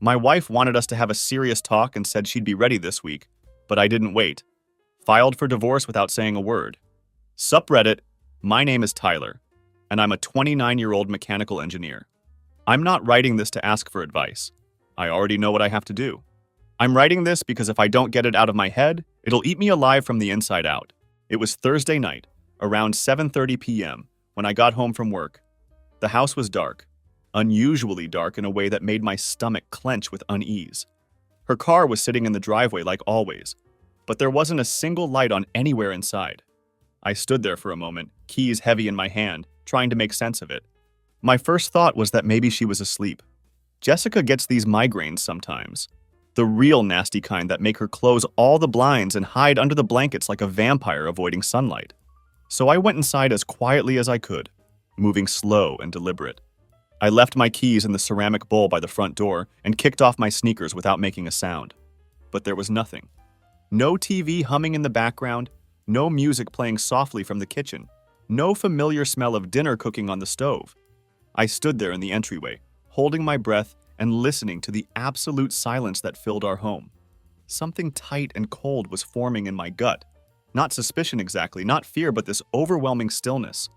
My wife wanted us to have a serious talk and said she'd be ready this week, but I didn't wait. Filed for divorce without saying a word. Subreddit, my name is Tyler, and I'm a 29-year-old mechanical engineer. I'm not writing this to ask for advice. I already know what I have to do. I'm writing this because if I don't get it out of my head, it'll eat me alive from the inside out. It was Thursday night, around 7:30 p.m., when I got home from work. The house was dark, unusually dark in a way that made my stomach clench with unease. Her car was sitting in the driveway like always, but there wasn't a single light on anywhere inside. I stood there for a moment, keys heavy in my hand, trying to make sense of it. My first thought was that maybe she was asleep. Jessica gets these migraines sometimes. The real nasty kind that make her close all the blinds and hide under the blankets like a vampire avoiding sunlight. So I went inside as quietly as I could, moving slow and deliberate. I left my keys in the ceramic bowl by the front door and kicked off my sneakers without making a sound. But there was nothing. No TV humming in the background, no music playing softly from the kitchen, no familiar smell of dinner cooking on the stove. I stood there in the entryway, holding my breath and listening to the absolute silence that filled our home. Something tight and cold was forming in my gut. Not suspicion exactly, not fear, but this overwhelming stillness,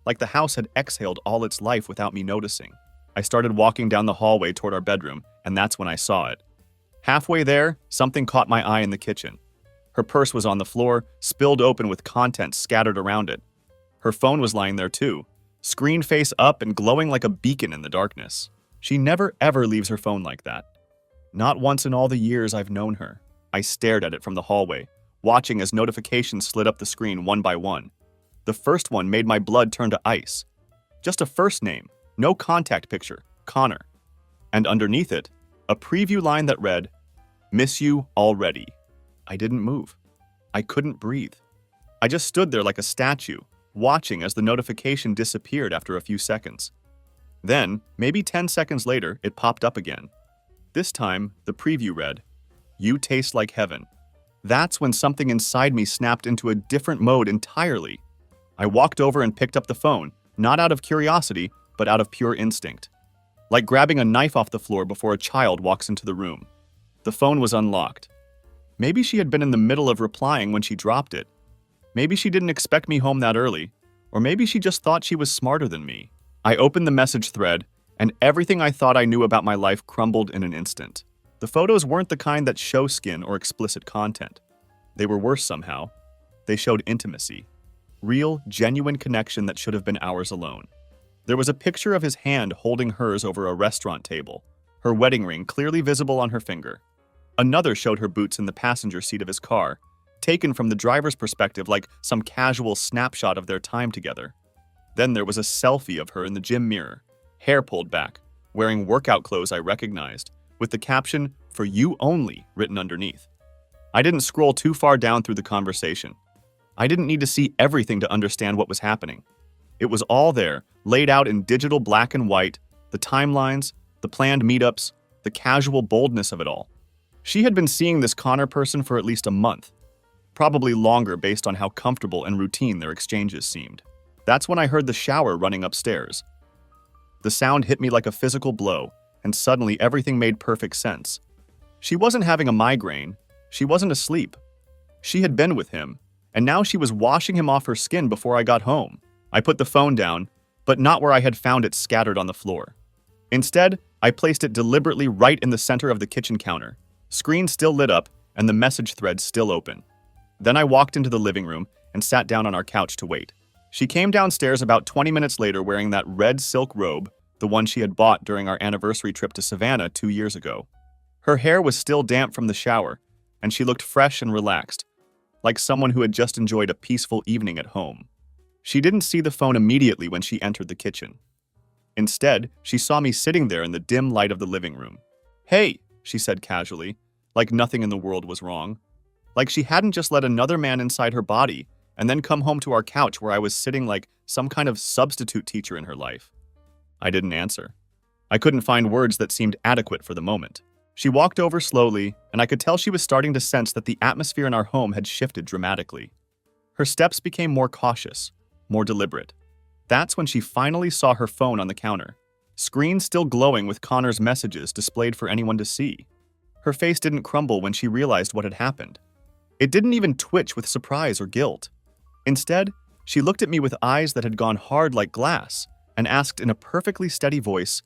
like the house had exhaled all its life without me noticing. I started walking down the hallway toward our bedroom, and that's when I saw it. Halfway there, something caught my eye in the kitchen. Her purse was on the floor, spilled open with contents scattered around it. Her phone was lying there too, screen face up and glowing like a beacon in the darkness. She never ever leaves her phone like that. Not once in all the years I've known her. I stared at it from the hallway, watching as notifications slid up the screen one by one. The first one made my blood turn to ice. Just a first name, no contact picture, Connor. And underneath it, a preview line that read, "Miss you already." I didn't move. I couldn't breathe. I just stood there like a statue, watching as the notification disappeared after a few seconds. Then, maybe 10 seconds later, it popped up again. This time, the preview read, "You taste like heaven." That's when something inside me snapped into a different mode entirely. I walked over and picked up the phone, not out of curiosity, but out of pure instinct. Like grabbing a knife off the floor before a child walks into the room. The phone was unlocked. Maybe she had been in the middle of replying when she dropped it. Maybe she didn't expect me home that early, or maybe she just thought she was smarter than me. I opened the message thread, and everything I thought I knew about my life crumbled in an instant. The photos weren't the kind that show skin or explicit content. They were worse somehow. They showed intimacy. Real, genuine connection that should have been ours alone. There was a picture of his hand holding hers over a restaurant table, her wedding ring clearly visible on her finger. Another showed her boots in the passenger seat of his car, taken from the driver's perspective like some casual snapshot of their time together. Then there was a selfie of her in the gym mirror, hair pulled back, wearing workout clothes I recognized, with the caption, "For you only," written underneath. I didn't scroll too far down through the conversation. I didn't need to see everything to understand what was happening. It was all there, laid out in digital black and white, the timelines, the planned meetups, the casual boldness of it all. She had been seeing this Connor person for at least a month, probably longer based on how comfortable and routine their exchanges seemed. That's when I heard the shower running upstairs. The sound hit me like a physical blow, and suddenly everything made perfect sense. She wasn't having a migraine. She wasn't asleep. She had been with him, and now she was washing him off her skin before I got home. I put the phone down, but not where I had found it scattered on the floor. Instead, I placed it deliberately right in the center of the kitchen counter, screen still lit up and the message thread still open. Then I walked into the living room and sat down on our couch to wait. She came downstairs about 20 minutes later wearing that red silk robe, the one she had bought during our anniversary trip to Savannah 2 years ago. Her hair was still damp from the shower, and she looked fresh and relaxed, like someone who had just enjoyed a peaceful evening at home. She didn't see the phone immediately when she entered the kitchen. Instead, she saw me sitting there in the dim light of the living room. "Hey," she said casually, like nothing in the world was wrong. Like she hadn't just let another man inside her body and then come home to our couch where I was sitting like some kind of substitute teacher in her life. I didn't answer. I couldn't find words that seemed adequate for the moment. She walked over slowly, and I could tell she was starting to sense that the atmosphere in our home had shifted dramatically. Her steps became more cautious, more deliberate. That's when she finally saw her phone on the counter, screen still glowing with Connor's messages displayed for anyone to see. Her face didn't crumble when she realized what had happened. It didn't even twitch with surprise or guilt. Instead, she looked at me with eyes that had gone hard like glass and asked in a perfectly steady voice,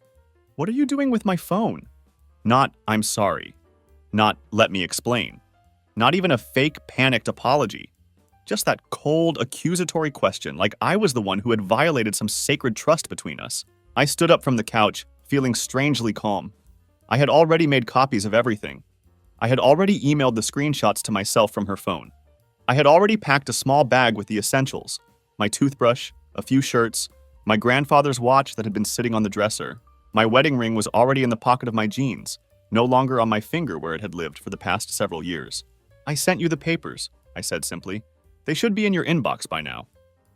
"What are you doing with my phone?" Not, "I'm sorry." Not, "Let me explain." Not even a fake, panicked apology. Just that cold, accusatory question, like I was the one who had violated some sacred trust between us. I stood up from the couch, feeling strangely calm. I had already made copies of everything. I had already emailed the screenshots to myself from her phone. I had already packed a small bag with the essentials: my toothbrush, a few shirts, my grandfather's watch that had been sitting on the dresser. My wedding ring was already in the pocket of my jeans, no longer on my finger where it had lived for the past several years. "I sent you the papers," I said simply. "They should be in your inbox by now."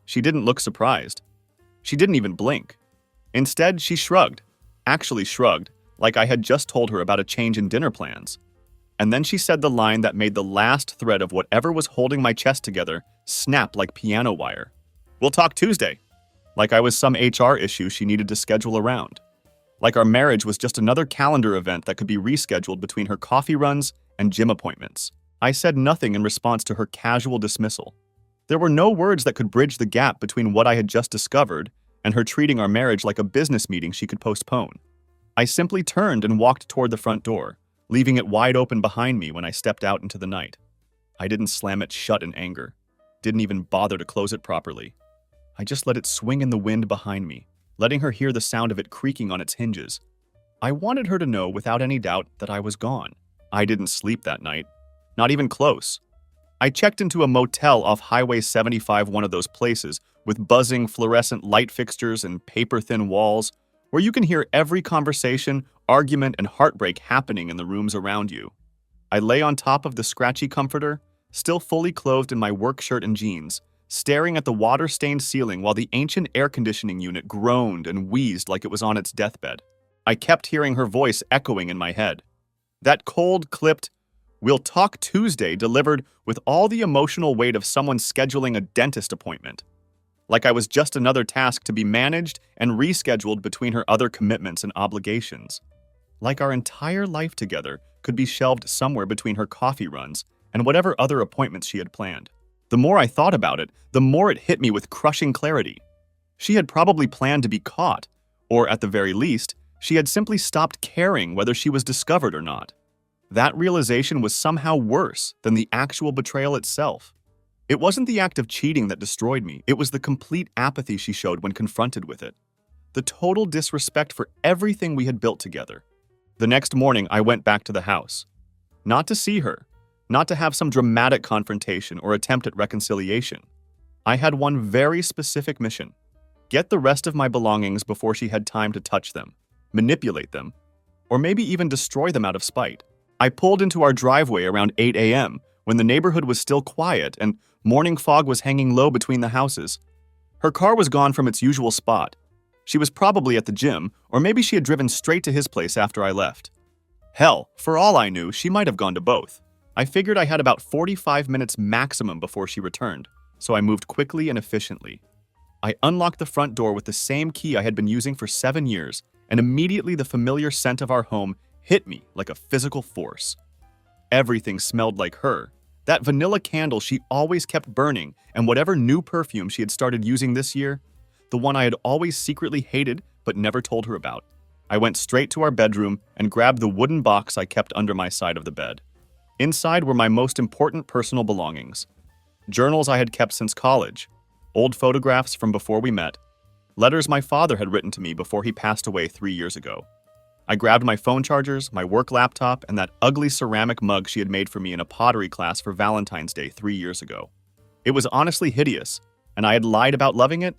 She didn't look surprised. She didn't even blink. Instead, she shrugged, actually shrugged, like I had just told her about a change in dinner plans. And then she said the line that made the last thread of whatever was holding my chest together snap like piano wire. "We'll talk Tuesday." Like I was some HR issue she needed to schedule around. Like our marriage was just another calendar event that could be rescheduled between her coffee runs and gym appointments. I said nothing in response to her casual dismissal. There were no words that could bridge the gap between what I had just discovered and her treating our marriage like a business meeting she could postpone. I simply turned and walked toward the front door, leaving it wide open behind me when I stepped out into the night. I didn't slam it shut in anger, didn't even bother to close it properly. I just let it swing in the wind behind me, letting her hear the sound of it creaking on its hinges. I wanted her to know without any doubt that I was gone. I didn't sleep that night, not even close. I checked into a motel off Highway 75, one of those places with buzzing fluorescent light fixtures and paper-thin walls, where you can hear every conversation, argument, and heartbreak happening in the rooms around you. I lay on top of the scratchy comforter, still fully clothed in my work shirt and jeans, staring at the water-stained ceiling while the ancient air conditioning unit groaned and wheezed like it was on its deathbed. I kept hearing her voice echoing in my head. That cold, clipped, "We'll talk Tuesday" delivered with all the emotional weight of someone scheduling a dentist appointment. Like I was just another task to be managed and rescheduled between her other commitments and obligations. Like our entire life together could be shelved somewhere between her coffee runs and whatever other appointments she had planned. The more I thought about it, the more it hit me with crushing clarity. She had probably planned to be caught, or at the very least, she had simply stopped caring whether she was discovered or not. That realization was somehow worse than the actual betrayal itself. It wasn't the act of cheating that destroyed me, it was the complete apathy she showed when confronted with it. The total disrespect for everything we had built together. The next morning, I went back to the house. Not to see her, not to have some dramatic confrontation or attempt at reconciliation. I had one very specific mission: get the rest of my belongings before she had time to touch them, manipulate them, or maybe even destroy them out of spite. I pulled into our driveway around 8 a.m. when the neighborhood was still quiet and morning fog was hanging low between the houses. Her car was gone from its usual spot. She was probably at the gym, or maybe she had driven straight to his place after I left. Hell, for all I knew, she might have gone to both. I figured I had about 45 minutes maximum before she returned, so I moved quickly and efficiently. I unlocked the front door with the same key I had been using for 7 years, and immediately the familiar scent of our home hit me like a physical force. Everything smelled like her. That vanilla candle she always kept burning, and whatever new perfume she had started using this year, the one I had always secretly hated but never told her about. I went straight to our bedroom and grabbed the wooden box I kept under my side of the bed. Inside were my most important personal belongings. Journals I had kept since college, old photographs from before we met, letters my father had written to me before he passed away 3 years ago. I grabbed my phone chargers, my work laptop, and that ugly ceramic mug she had made for me in a pottery class for Valentine's Day 3 years ago. It was honestly hideous, and I had lied about loving it,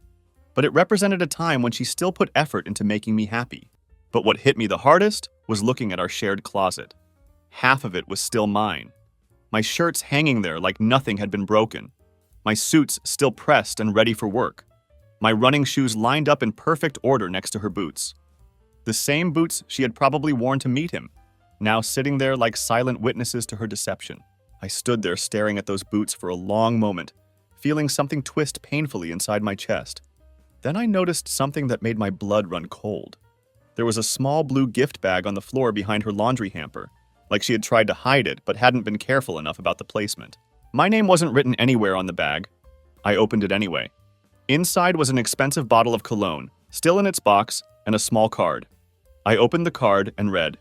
but it represented a time when she still put effort into making me happy. But what hit me the hardest was looking at our shared closet. Half of it was still mine. My shirts hanging there like nothing had been broken. My suits still pressed and ready for work. My running shoes lined up in perfect order next to her boots. The same boots she had probably worn to meet him, now sitting there like silent witnesses to her deception. I stood there staring at those boots for a long moment, feeling something twist painfully inside my chest. Then I noticed something that made my blood run cold. There was a small blue gift bag on the floor behind her laundry hamper, like she had tried to hide it but hadn't been careful enough about the placement. My name wasn't written anywhere on the bag. I opened it anyway. Inside was an expensive bottle of cologne, still in its box, and a small card. I opened the card and read,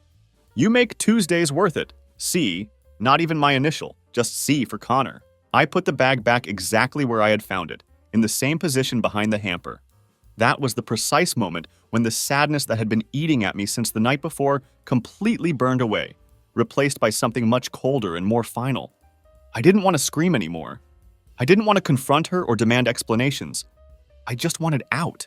"You make Tuesdays worth it. C," not even my initial, just C for Connor. I put the bag back exactly where I had found it, in the same position behind the hamper. That was the precise moment when the sadness that had been eating at me since the night before completely burned away, replaced by something much colder and more final. I didn't want to scream anymore. I didn't want to confront her or demand explanations. I just wanted out.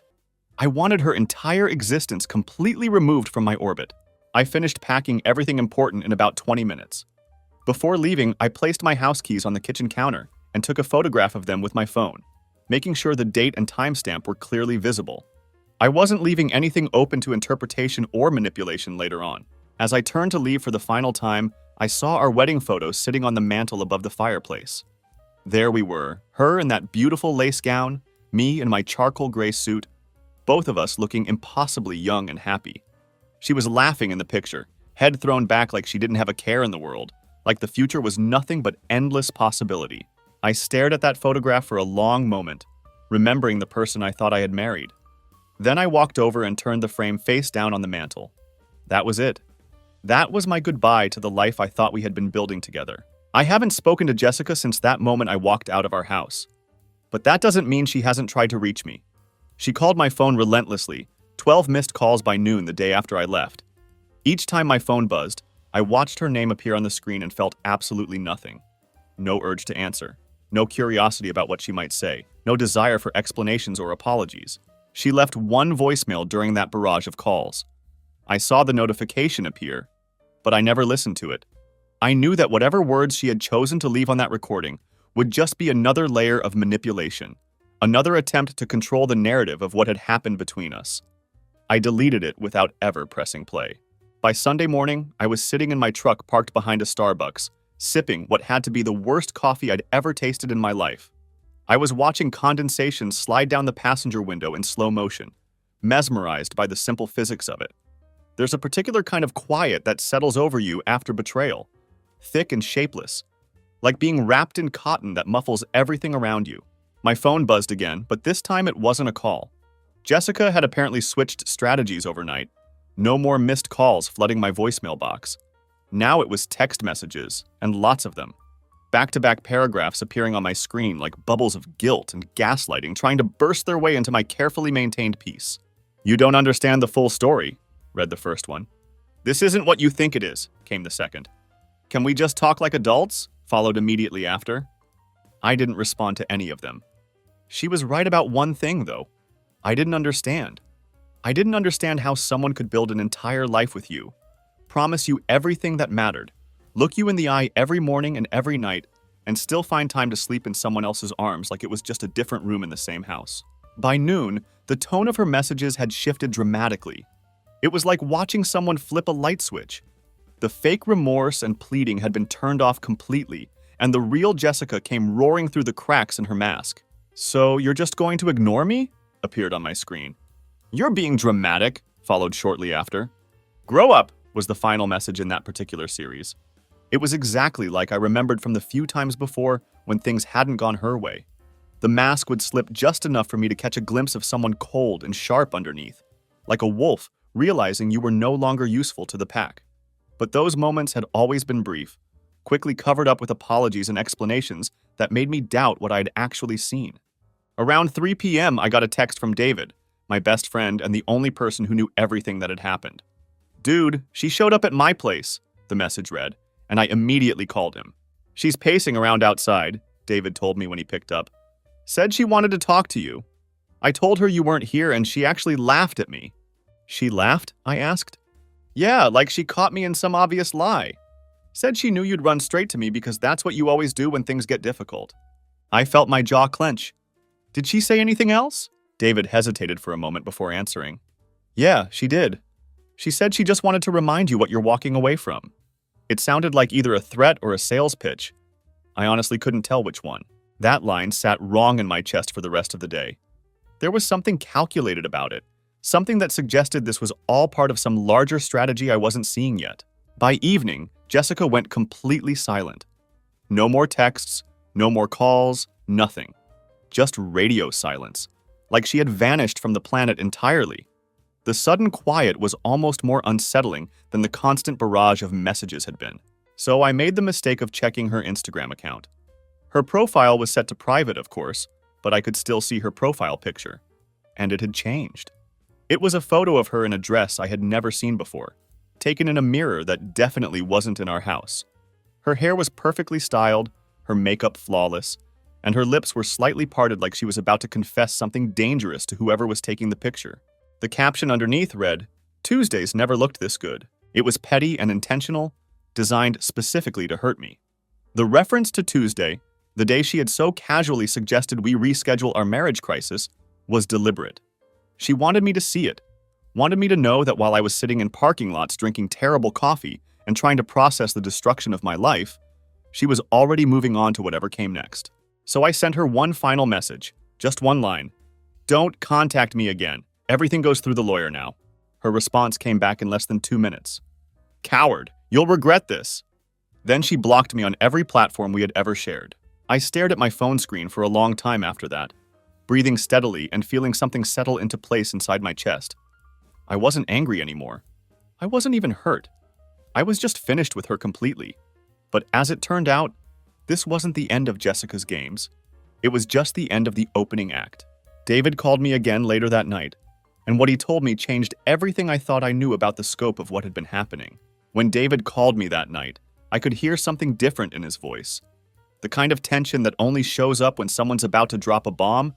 I wanted her entire existence completely removed from my orbit. I finished packing everything important in about 20 minutes. Before leaving, I placed my house keys on the kitchen counter and took a photograph of them with my phone, making sure the date and timestamp were clearly visible. I wasn't leaving anything open to interpretation or manipulation later on. As I turned to leave for the final time, I saw our wedding photos sitting on the mantel above the fireplace. There we were, her in that beautiful lace gown, me in my charcoal gray suit, both of us looking impossibly young and happy. She was laughing in the picture, head thrown back like she didn't have a care in the world, like the future was nothing but endless possibility. I stared at that photograph for a long moment, remembering the person I thought I had married. Then I walked over and turned the frame face down on the mantel. That was it. That was my goodbye to the life I thought we had been building together. I haven't spoken to Jessica since that moment I walked out of our house. But that doesn't mean she hasn't tried to reach me. She called my phone relentlessly, 12 missed calls by noon the day after I left. Each time my phone buzzed, I watched her name appear on the screen and felt absolutely nothing. No urge to answer. No curiosity about what she might say. No desire for explanations or apologies. She left one voicemail during that barrage of calls. I saw the notification appear, but I never listened to it. I knew that whatever words she had chosen to leave on that recording would just be another layer of manipulation, another attempt to control the narrative of what had happened between us. I deleted it without ever pressing play. By Sunday morning, I was sitting in my truck parked behind a Starbucks, sipping what had to be the worst coffee I'd ever tasted in my life. I was watching condensation slide down the passenger window in slow motion, mesmerized by the simple physics of it. There's a particular kind of quiet that settles over you after betrayal, thick and shapeless, like being wrapped in cotton that muffles everything around you. My phone buzzed again, but this time it wasn't a call. Jessica had apparently switched strategies overnight. No more missed calls flooding my voicemail box. Now it was text messages, and lots of them. Back-to-back paragraphs appearing on my screen like bubbles of guilt and gaslighting trying to burst their way into my carefully maintained peace. "You don't understand the full story," read the first one. "This isn't what you think it is," came the second. "Can we just talk like adults?" followed immediately after. I didn't respond to any of them. She was right about one thing, though. I didn't understand. I didn't understand how someone could build an entire life with you, promise you everything that mattered, look you in the eye every morning and every night, and still find time to sleep in someone else's arms like it was just a different room in the same house. By noon, the tone of her messages had shifted dramatically. It was like watching someone flip a light switch. The fake remorse and pleading had been turned off completely, and the real Jessica came roaring through the cracks in her mask. "So you're just going to ignore me?" appeared on my screen. "You're being dramatic," followed shortly after. "Grow up," was the final message in that particular series. It was exactly like I remembered from the few times before when things hadn't gone her way. The mask would slip just enough for me to catch a glimpse of someone cold and sharp underneath, like a wolf realizing you were no longer useful to the pack. But those moments had always been brief, quickly covered up with apologies and explanations that made me doubt what I had actually seen. Around 3 p.m., I got a text from David, my best friend and the only person who knew everything that had happened. "Dude, she showed up at my place," the message read, and I immediately called him. "She's pacing around outside," David told me when he picked up. "Said she wanted to talk to you. I told her you weren't here and she actually laughed at me." "She laughed?" I asked. "Yeah, like she caught me in some obvious lie. Said she knew you'd run straight to me because that's what you always do when things get difficult." I felt my jaw clench. "Did she say anything else?" David hesitated for a moment before answering. "Yeah, she did. She said she just wanted to remind you what you're walking away from." It sounded like either a threat or a sales pitch. I honestly couldn't tell which one. That line sat wrong in my chest for the rest of the day. There was something calculated about it, something that suggested this was all part of some larger strategy I wasn't seeing yet. By evening, Jessica went completely silent. No more texts, no more calls, nothing. Just radio silence, like she had vanished from the planet entirely. The sudden quiet was almost more unsettling than the constant barrage of messages had been. So I made the mistake of checking her Instagram account. Her profile was set to private, of course, but I could still see her profile picture. And it had changed. It was a photo of her in a dress I had never seen before, taken in a mirror that definitely wasn't in our house. Her hair was perfectly styled, her makeup flawless, and her lips were slightly parted like she was about to confess something dangerous to whoever was taking the picture. The caption underneath read, "Tuesdays never looked this good." It was petty and intentional, designed specifically to hurt me. The reference to Tuesday, the day she had so casually suggested we reschedule our marriage crisis, was deliberate. She wanted me to see it, wanted me to know that while I was sitting in parking lots drinking terrible coffee and trying to process the destruction of my life, she was already moving on to whatever came next. So I sent her one final message, just one line. "Don't contact me again. Everything goes through the lawyer now." Her response came back in less than 2 minutes. "Coward, you'll regret this." Then she blocked me on every platform we had ever shared. I stared at my phone screen for a long time after that, breathing steadily and feeling something settle into place inside my chest. I wasn't angry anymore. I wasn't even hurt. I was just finished with her completely. But as it turned out, this wasn't the end of Jessica's games. It was just the end of the opening act. David called me again later that night, and what he told me changed everything I thought I knew about the scope of what had been happening. When David called me that night, I could hear something different in his voice. The kind of tension that only shows up when someone's about to drop a bomb,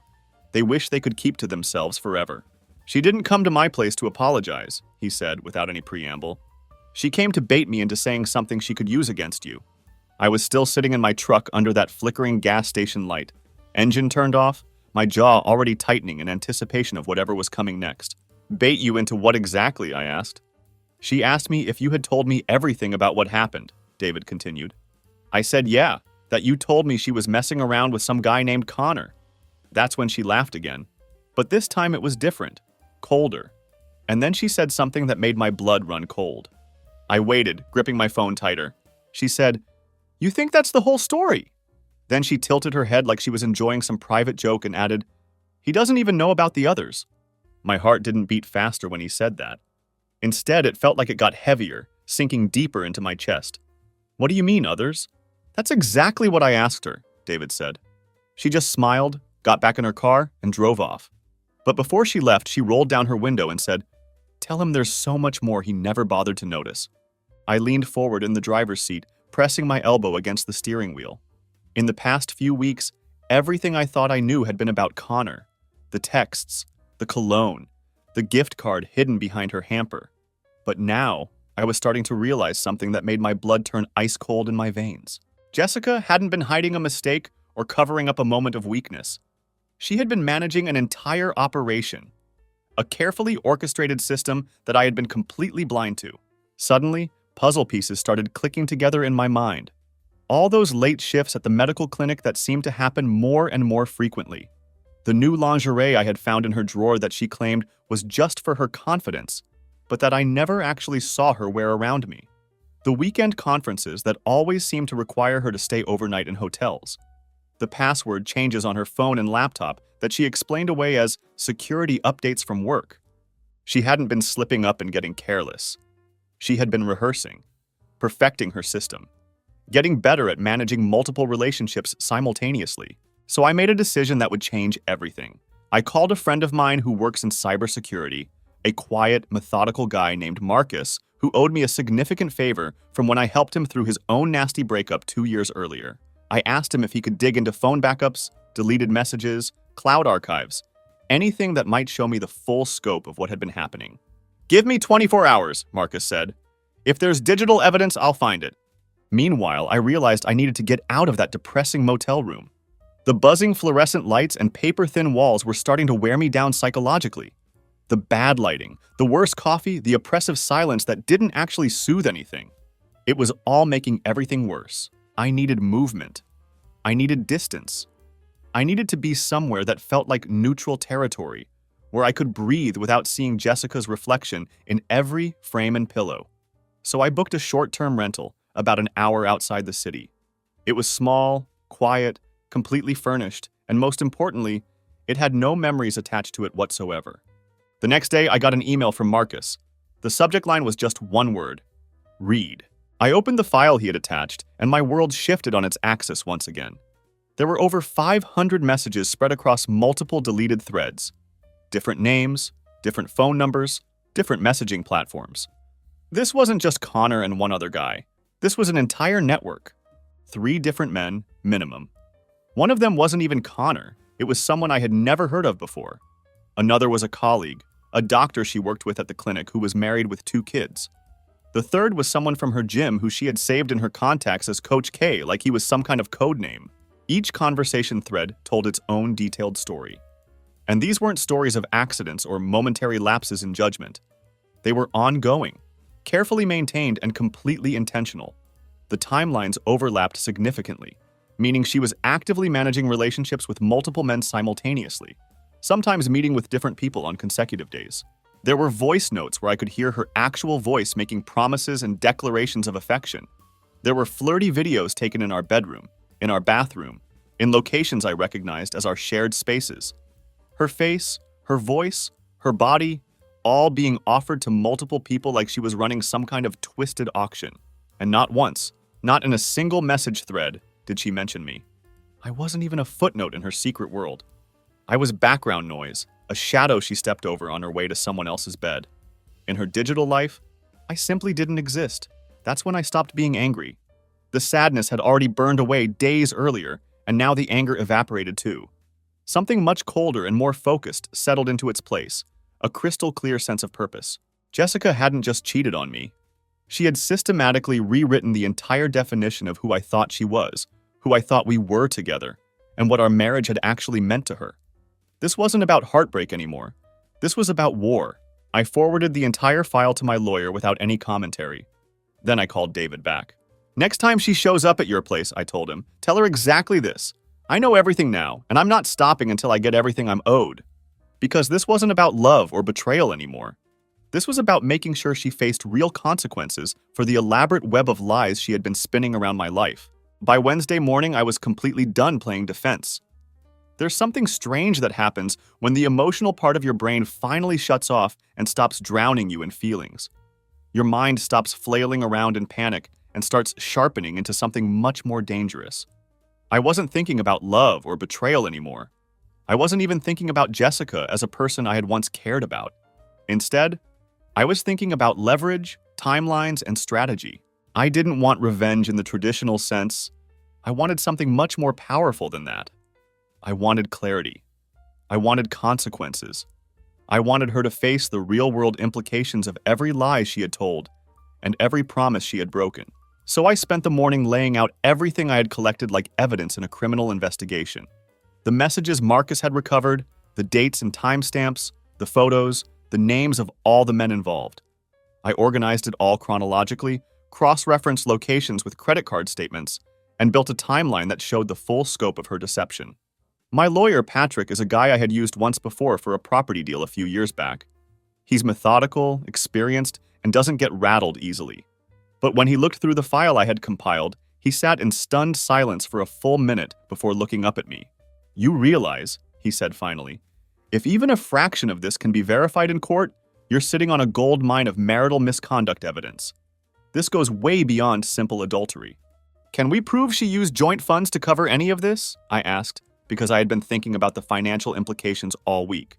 they wish they could keep to themselves forever. "She didn't come to my place to apologize," he said without any preamble. "She came to bait me into saying something she could use against you." I was still sitting in my truck under that flickering gas station light, engine turned off, my jaw already tightening in anticipation of whatever was coming next. "Bait you into what exactly?" I asked. "She asked me if you had told me everything about what happened," David continued. "I said yeah, that you told me she was messing around with some guy named Connor." That's when she laughed again. But this time it was different, colder. And then she said something that made my blood run cold. I waited, gripping my phone tighter. She said, "You think that's the whole story?" Then she tilted her head like she was enjoying some private joke and added, "He doesn't even know about the others." My heart didn't beat faster when he said that. Instead, it felt like it got heavier, sinking deeper into my chest. "What do you mean, others?" "That's exactly what I asked her," David said. She just smiled, got back in her car, and drove off. But before she left, she rolled down her window and said, "Tell him there's so much more he never bothered to notice." I leaned forward in the driver's seat, pressing my elbow against the steering wheel. In the past few weeks, everything I thought I knew had been about Connor. The texts, the cologne, the gift card hidden behind her hamper. But now, I was starting to realize something that made my blood turn ice cold in my veins. Jessica hadn't been hiding a mistake or covering up a moment of weakness. She had been managing an entire operation, a carefully orchestrated system that I had been completely blind to. Suddenly, puzzle pieces started clicking together in my mind. All those late shifts at the medical clinic that seemed to happen more and more frequently. The new lingerie I had found in her drawer that she claimed was just for her confidence, but that I never actually saw her wear around me. The weekend conferences that always seemed to require her to stay overnight in hotels. The password changes on her phone and laptop that she explained away as security updates from work. She hadn't been slipping up and getting careless. She had been rehearsing, perfecting her system, getting better at managing multiple relationships simultaneously. So I made a decision that would change everything. I called a friend of mine who works in cybersecurity, a quiet, methodical guy named Marcus, who owed me a significant favor from when I helped him through his own nasty breakup 2 years earlier. I asked him if he could dig into phone backups, deleted messages, cloud archives, anything that might show me the full scope of what had been happening. "Give me 24 hours, Marcus said. "If there's digital evidence, I'll find it." Meanwhile, I realized I needed to get out of that depressing motel room. The buzzing fluorescent lights and paper-thin walls were starting to wear me down psychologically. The bad lighting, the worse coffee, the oppressive silence that didn't actually soothe anything. It was all making everything worse. I needed movement. I needed distance. I needed to be somewhere that felt like neutral territory, where I could breathe without seeing Jessica's reflection in every frame and pillow. So I booked a short-term rental about an hour outside the city. It was small, quiet, completely furnished, and most importantly, it had no memories attached to it whatsoever. The next day, I got an email from Marcus. The subject line was just one word: read. I opened the file he had attached, and my world shifted on its axis once again. There were over 500 messages spread across multiple deleted threads. Different names, different phone numbers, different messaging platforms. This wasn't just Connor and one other guy. This was an entire network. 3 different men, minimum. One of them wasn't even Connor. It was someone I had never heard of before. Another was a colleague, a doctor she worked with at the clinic who was married with 2 kids. The third was someone from her gym who she had saved in her contacts as Coach K, like he was some kind of code name. Each conversation thread told its own detailed story. And these weren't stories of accidents or momentary lapses in judgment. They were ongoing, carefully maintained, and completely intentional. The timelines overlapped significantly, meaning she was actively managing relationships with multiple men simultaneously, sometimes meeting with different people on consecutive days. There were voice notes where I could hear her actual voice making promises and declarations of affection. There were flirty videos taken in our bedroom, in our bathroom, in locations I recognized as our shared spaces. Her face, her voice, her body, all being offered to multiple people like she was running some kind of twisted auction. And not once, not in a single message thread, did she mention me. I wasn't even a footnote in her secret world. I was background noise, a shadow she stepped over on her way to someone else's bed. In her digital life, I simply didn't exist. That's when I stopped being angry. The sadness had already burned away days earlier, and now the anger evaporated too. Something much colder and more focused settled into its place, a crystal clear sense of purpose. Jessica hadn't just cheated on me. She had systematically rewritten the entire definition of who I thought she was, who I thought we were together, and what our marriage had actually meant to her. This wasn't about heartbreak anymore. This was about war. I forwarded the entire file to my lawyer without any commentary. Then I called David back. Next time she shows up at your place, I told him, tell her exactly this. I know everything now, and I'm not stopping until I get everything I'm owed. Because this wasn't about love or betrayal anymore. This was about making sure she faced real consequences for the elaborate web of lies she had been spinning around my life. By Wednesday morning, I was completely done playing defense. There's something strange that happens when the emotional part of your brain finally shuts off and stops drowning you in feelings. Your mind stops flailing around in panic and starts sharpening into something much more dangerous. I wasn't thinking about love or betrayal anymore. I wasn't even thinking about Jessica as a person I had once cared about. Instead, I was thinking about leverage, timelines, and strategy. I didn't want revenge in the traditional sense. I wanted something much more powerful than that. I wanted clarity. I wanted consequences. I wanted her to face the real-world implications of every lie she had told and every promise she had broken. So I spent the morning laying out everything I had collected like evidence in a criminal investigation. The messages Marcus had recovered, the dates and timestamps, the photos, the names of all the men involved. I organized it all chronologically, cross-referenced locations with credit card statements, and built a timeline that showed the full scope of her deception. My lawyer, Patrick, is a guy I had used once before for a property deal a few years back. He's methodical, experienced, and doesn't get rattled easily. But when he looked through the file I had compiled, he sat in stunned silence for a full minute before looking up at me. "You realize," he said finally, "if even a fraction of this can be verified in court, you're sitting on a gold mine of marital misconduct evidence. This goes way beyond simple adultery." "Can we prove she used joint funds to cover any of this?" I asked, because I had been thinking about the financial implications all week.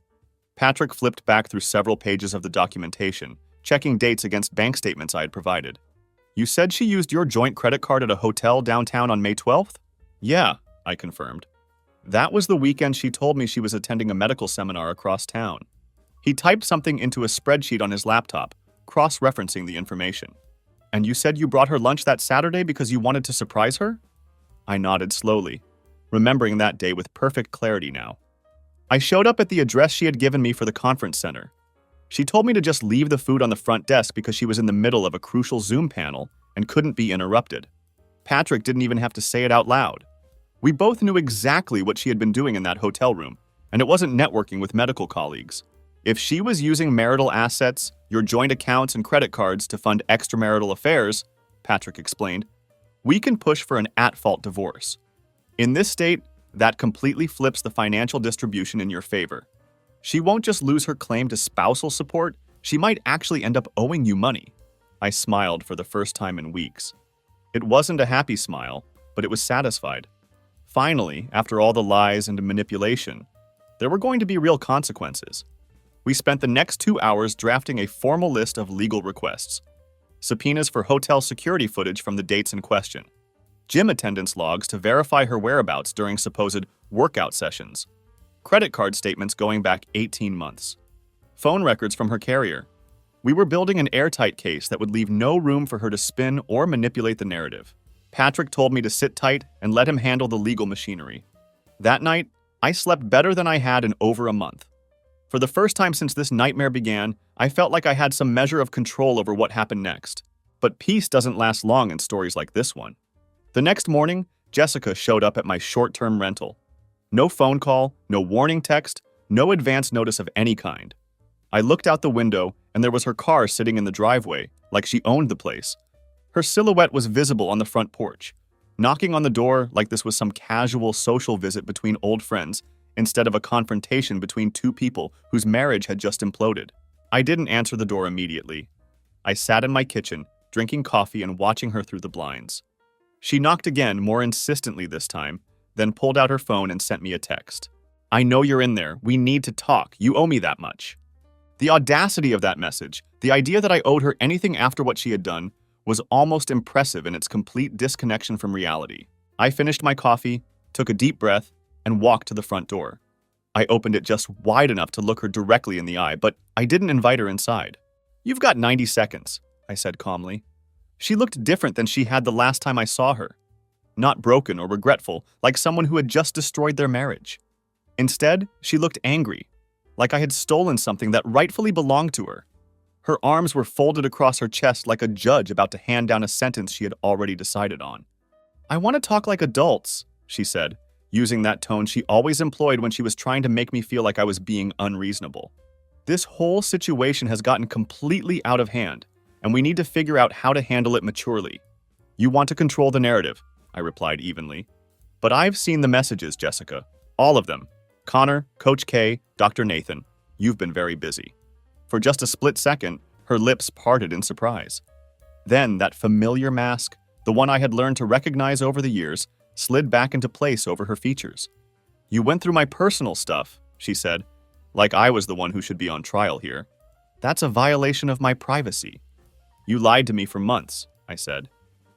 Patrick flipped back through several pages of the documentation, checking dates against bank statements I had provided. "You said she used your joint credit card at a hotel downtown on May 12th? "Yeah," I confirmed. "That was the weekend she told me she was attending a medical seminar across town." He typed something into a spreadsheet on his laptop, cross-referencing the information. "And you said you brought her lunch that Saturday because you wanted to surprise her?" I nodded slowly, remembering that day with perfect clarity now. "I showed up at the address she had given me for the conference center. She told me to just leave the food on the front desk because she was in the middle of a crucial Zoom panel and couldn't be interrupted." Patrick didn't even have to say it out loud. We both knew exactly what she had been doing in that hotel room, and it wasn't networking with medical colleagues. If she was using marital assets, your joint accounts and credit cards to fund extramarital affairs, Patrick explained, we can push for an at-fault divorce. In this state, that completely flips the financial distribution in your favor. She won't just lose her claim to spousal support, she might actually end up owing you money. I smiled for the first time in weeks. It wasn't a happy smile, but it was satisfied. Finally, after all the lies and manipulation, there were going to be real consequences. We spent the next 2 hours drafting a formal list of legal requests. Subpoenas for hotel security footage from the dates in question. Gym attendance logs to verify her whereabouts during supposed workout sessions. Credit card statements going back 18 months. Phone records from her carrier. We were building an airtight case that would leave no room for her to spin or manipulate the narrative. Patrick told me to sit tight and let him handle the legal machinery. That night, I slept better than I had in over a month. For the first time since this nightmare began, I felt like I had some measure of control over what happened next. But peace doesn't last long in stories like this one. The next morning, Jessica showed up at my short-term rental. No phone call, no warning text, no advance notice of any kind. I looked out the window, and there was her car sitting in the driveway, like she owned the place. Her silhouette was visible on the front porch, knocking on the door like this was some casual social visit between old friends, instead of a confrontation between two people whose marriage had just imploded. I didn't answer the door immediately. I sat in my kitchen, drinking coffee and watching her through the blinds. She knocked again, more insistently this time, then pulled out her phone and sent me a text. I know you're in there. We need to talk. You owe me that much. The audacity of that message, the idea that I owed her anything after what she had done, was almost impressive in its complete disconnection from reality. I finished my coffee, took a deep breath, and walked to the front door. I opened it just wide enough to look her directly in the eye, but I didn't invite her inside. You've got 90 seconds, I said calmly. She looked different than she had the last time I saw her. Not broken or regretful, like someone who had just destroyed their marriage. Instead, she looked angry, like I had stolen something that rightfully belonged to her. Her arms were folded across her chest like a judge about to hand down a sentence she had already decided on. I want to talk like adults, she said, using that tone she always employed when she was trying to make me feel like I was being unreasonable. This whole situation has gotten completely out of hand, and we need to figure out how to handle it maturely. You want to control the narrative, I replied evenly. But I've seen the messages, Jessica. All of them. Connor, Coach K, Dr. Nathan. You've been very busy. For just a split second, her lips parted in surprise. Then that familiar mask, the one I had learned to recognize over the years, slid back into place over her features. You went through my personal stuff, she said, like I was the one who should be on trial here. That's a violation of my privacy. You lied to me for months, I said.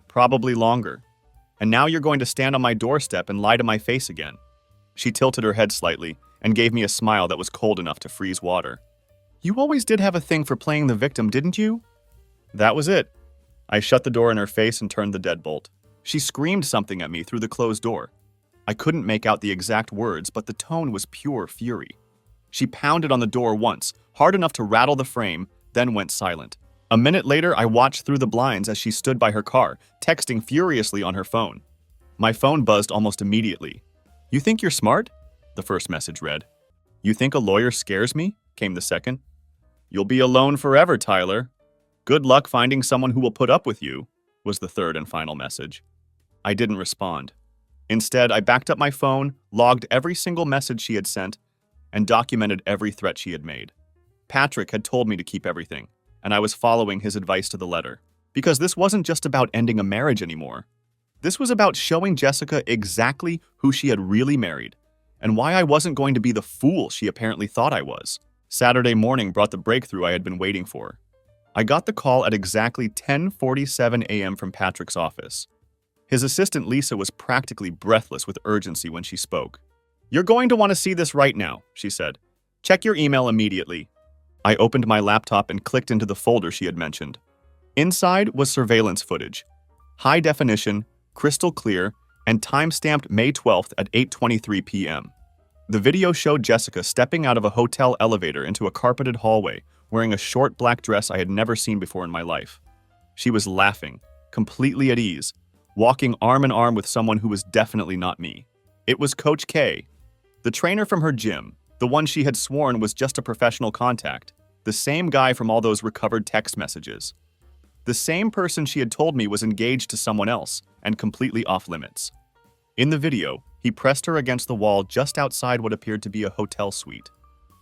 Probably longer. And now you're going to stand on my doorstep and lie to my face again. She tilted her head slightly and gave me a smile that was cold enough to freeze water. You always did have a thing for playing the victim, didn't you? That was it. I shut the door in her face and turned the deadbolt. She screamed something at me through the closed door. I couldn't make out the exact words, but the tone was pure fury. She pounded on the door once, hard enough to rattle the frame, then went silent. A minute later, I watched through the blinds as she stood by her car, texting furiously on her phone. My phone buzzed almost immediately. You think you're smart? The first message read. You think a lawyer scares me? Came the second. You'll be alone forever, Tyler. Good luck finding someone who will put up with you, was the third and final message. I didn't respond. Instead, I backed up my phone, logged every single message she had sent, and documented every threat she had made. Patrick had told me to keep everything, and I was following his advice to the letter. Because this wasn't just about ending a marriage anymore. This was about showing Jessica exactly who she had really married, and why I wasn't going to be the fool she apparently thought I was. Saturday morning brought the breakthrough I had been waiting for. I got the call at exactly 10:47 a.m. from Patrick's office. His assistant Lisa was practically breathless with urgency when she spoke. You're going to want to see this right now, she said. Check your email immediately. I opened my laptop and clicked into the folder she had mentioned. Inside was surveillance footage. High definition, crystal clear, and time-stamped May 12th at 8:23 p.m. The video showed Jessica stepping out of a hotel elevator into a carpeted hallway, wearing a short black dress I had never seen before in my life. She was laughing, completely at ease, walking arm in arm with someone who was definitely not me. It was Coach K, the trainer from her gym, The one she had sworn was just a professional contact. The same guy from all those recovered text messages. The same person she had told me was engaged to someone else and completely off limits. In the video, he pressed her against the wall just outside what appeared to be a hotel suite.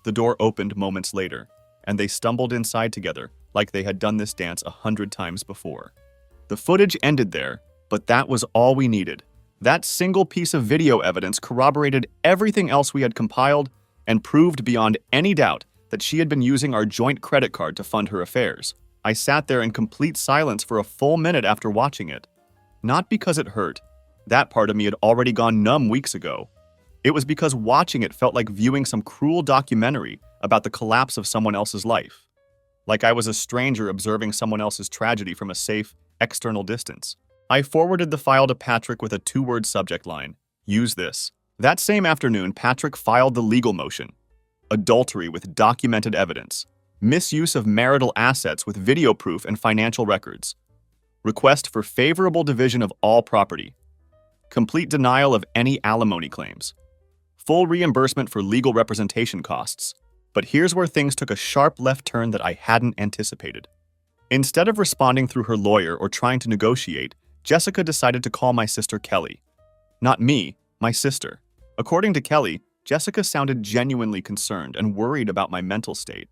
The door opened moments later, and they stumbled inside together like they had done this dance 100 times before. The footage ended there, but that was all we needed. That single piece of video evidence corroborated everything else we had compiled and proved beyond any doubt that she had been using our joint credit card to fund her affairs. I sat there in complete silence for a full minute after watching it. Not because it hurt. That part of me had already gone numb weeks ago. It was because watching it felt like viewing some cruel documentary about the collapse of someone else's life. Like I was a stranger observing someone else's tragedy from a safe, external distance. I forwarded the file to Patrick with a 2-word subject line: use this. That same afternoon, Patrick filed the legal motion. Adultery with documented evidence. Misuse of marital assets with video proof and financial records. Request for favorable division of all property. Complete denial of any alimony claims. Full reimbursement for legal representation costs. But here's where things took a sharp left turn that I hadn't anticipated. Instead of responding through her lawyer or trying to negotiate, Jessica decided to call my sister Kelly. Not me, my sister. According to Kelly, Jessica sounded genuinely concerned and worried about my mental state.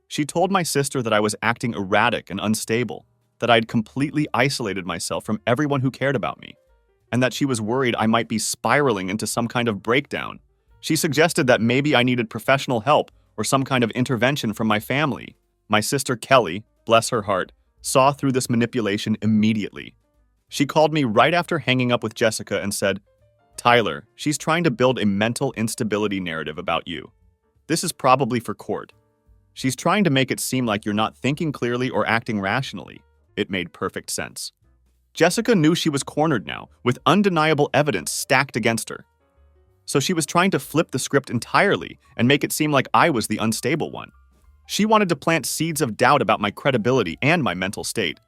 She told my sister that I was acting erratic and unstable, that I'd completely isolated myself from everyone who cared about me, and that she was worried I might be spiraling into some kind of breakdown. She suggested that maybe I needed professional help or some kind of intervention from my family. My sister Kelly, bless her heart, saw through this manipulation immediately. She called me right after hanging up with Jessica and said, "Tyler, she's trying to build a mental instability narrative about you. This is probably for court. She's trying to make it seem like you're not thinking clearly or acting rationally." It made perfect sense. Jessica knew she was cornered now, with undeniable evidence stacked against her. So she was trying to flip the script entirely and make it seem like I was the unstable one. She wanted to plant seeds of doubt about my credibility and my mental state,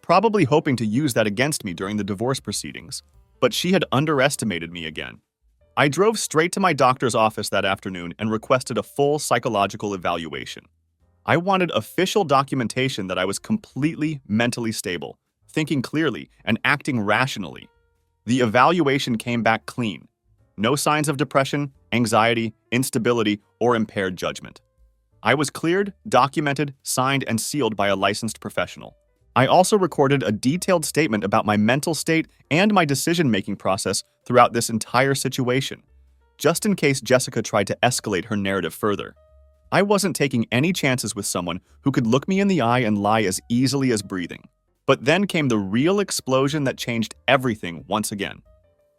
probably hoping to use that against me during the divorce proceedings. But she had underestimated me again. I drove straight to my doctor's office that afternoon and requested a full psychological evaluation. I wanted official documentation that I was completely mentally stable, thinking clearly, and acting rationally. The evaluation came back clean. No signs of depression, anxiety, instability, or impaired judgment. I was cleared, documented, signed, and sealed by a licensed professional. I also recorded a detailed statement about my mental state and my decision-making process throughout this entire situation, just in case Jessica tried to escalate her narrative further. I wasn't taking any chances with someone who could look me in the eye and lie as easily as breathing. But then came the real explosion that changed everything once again.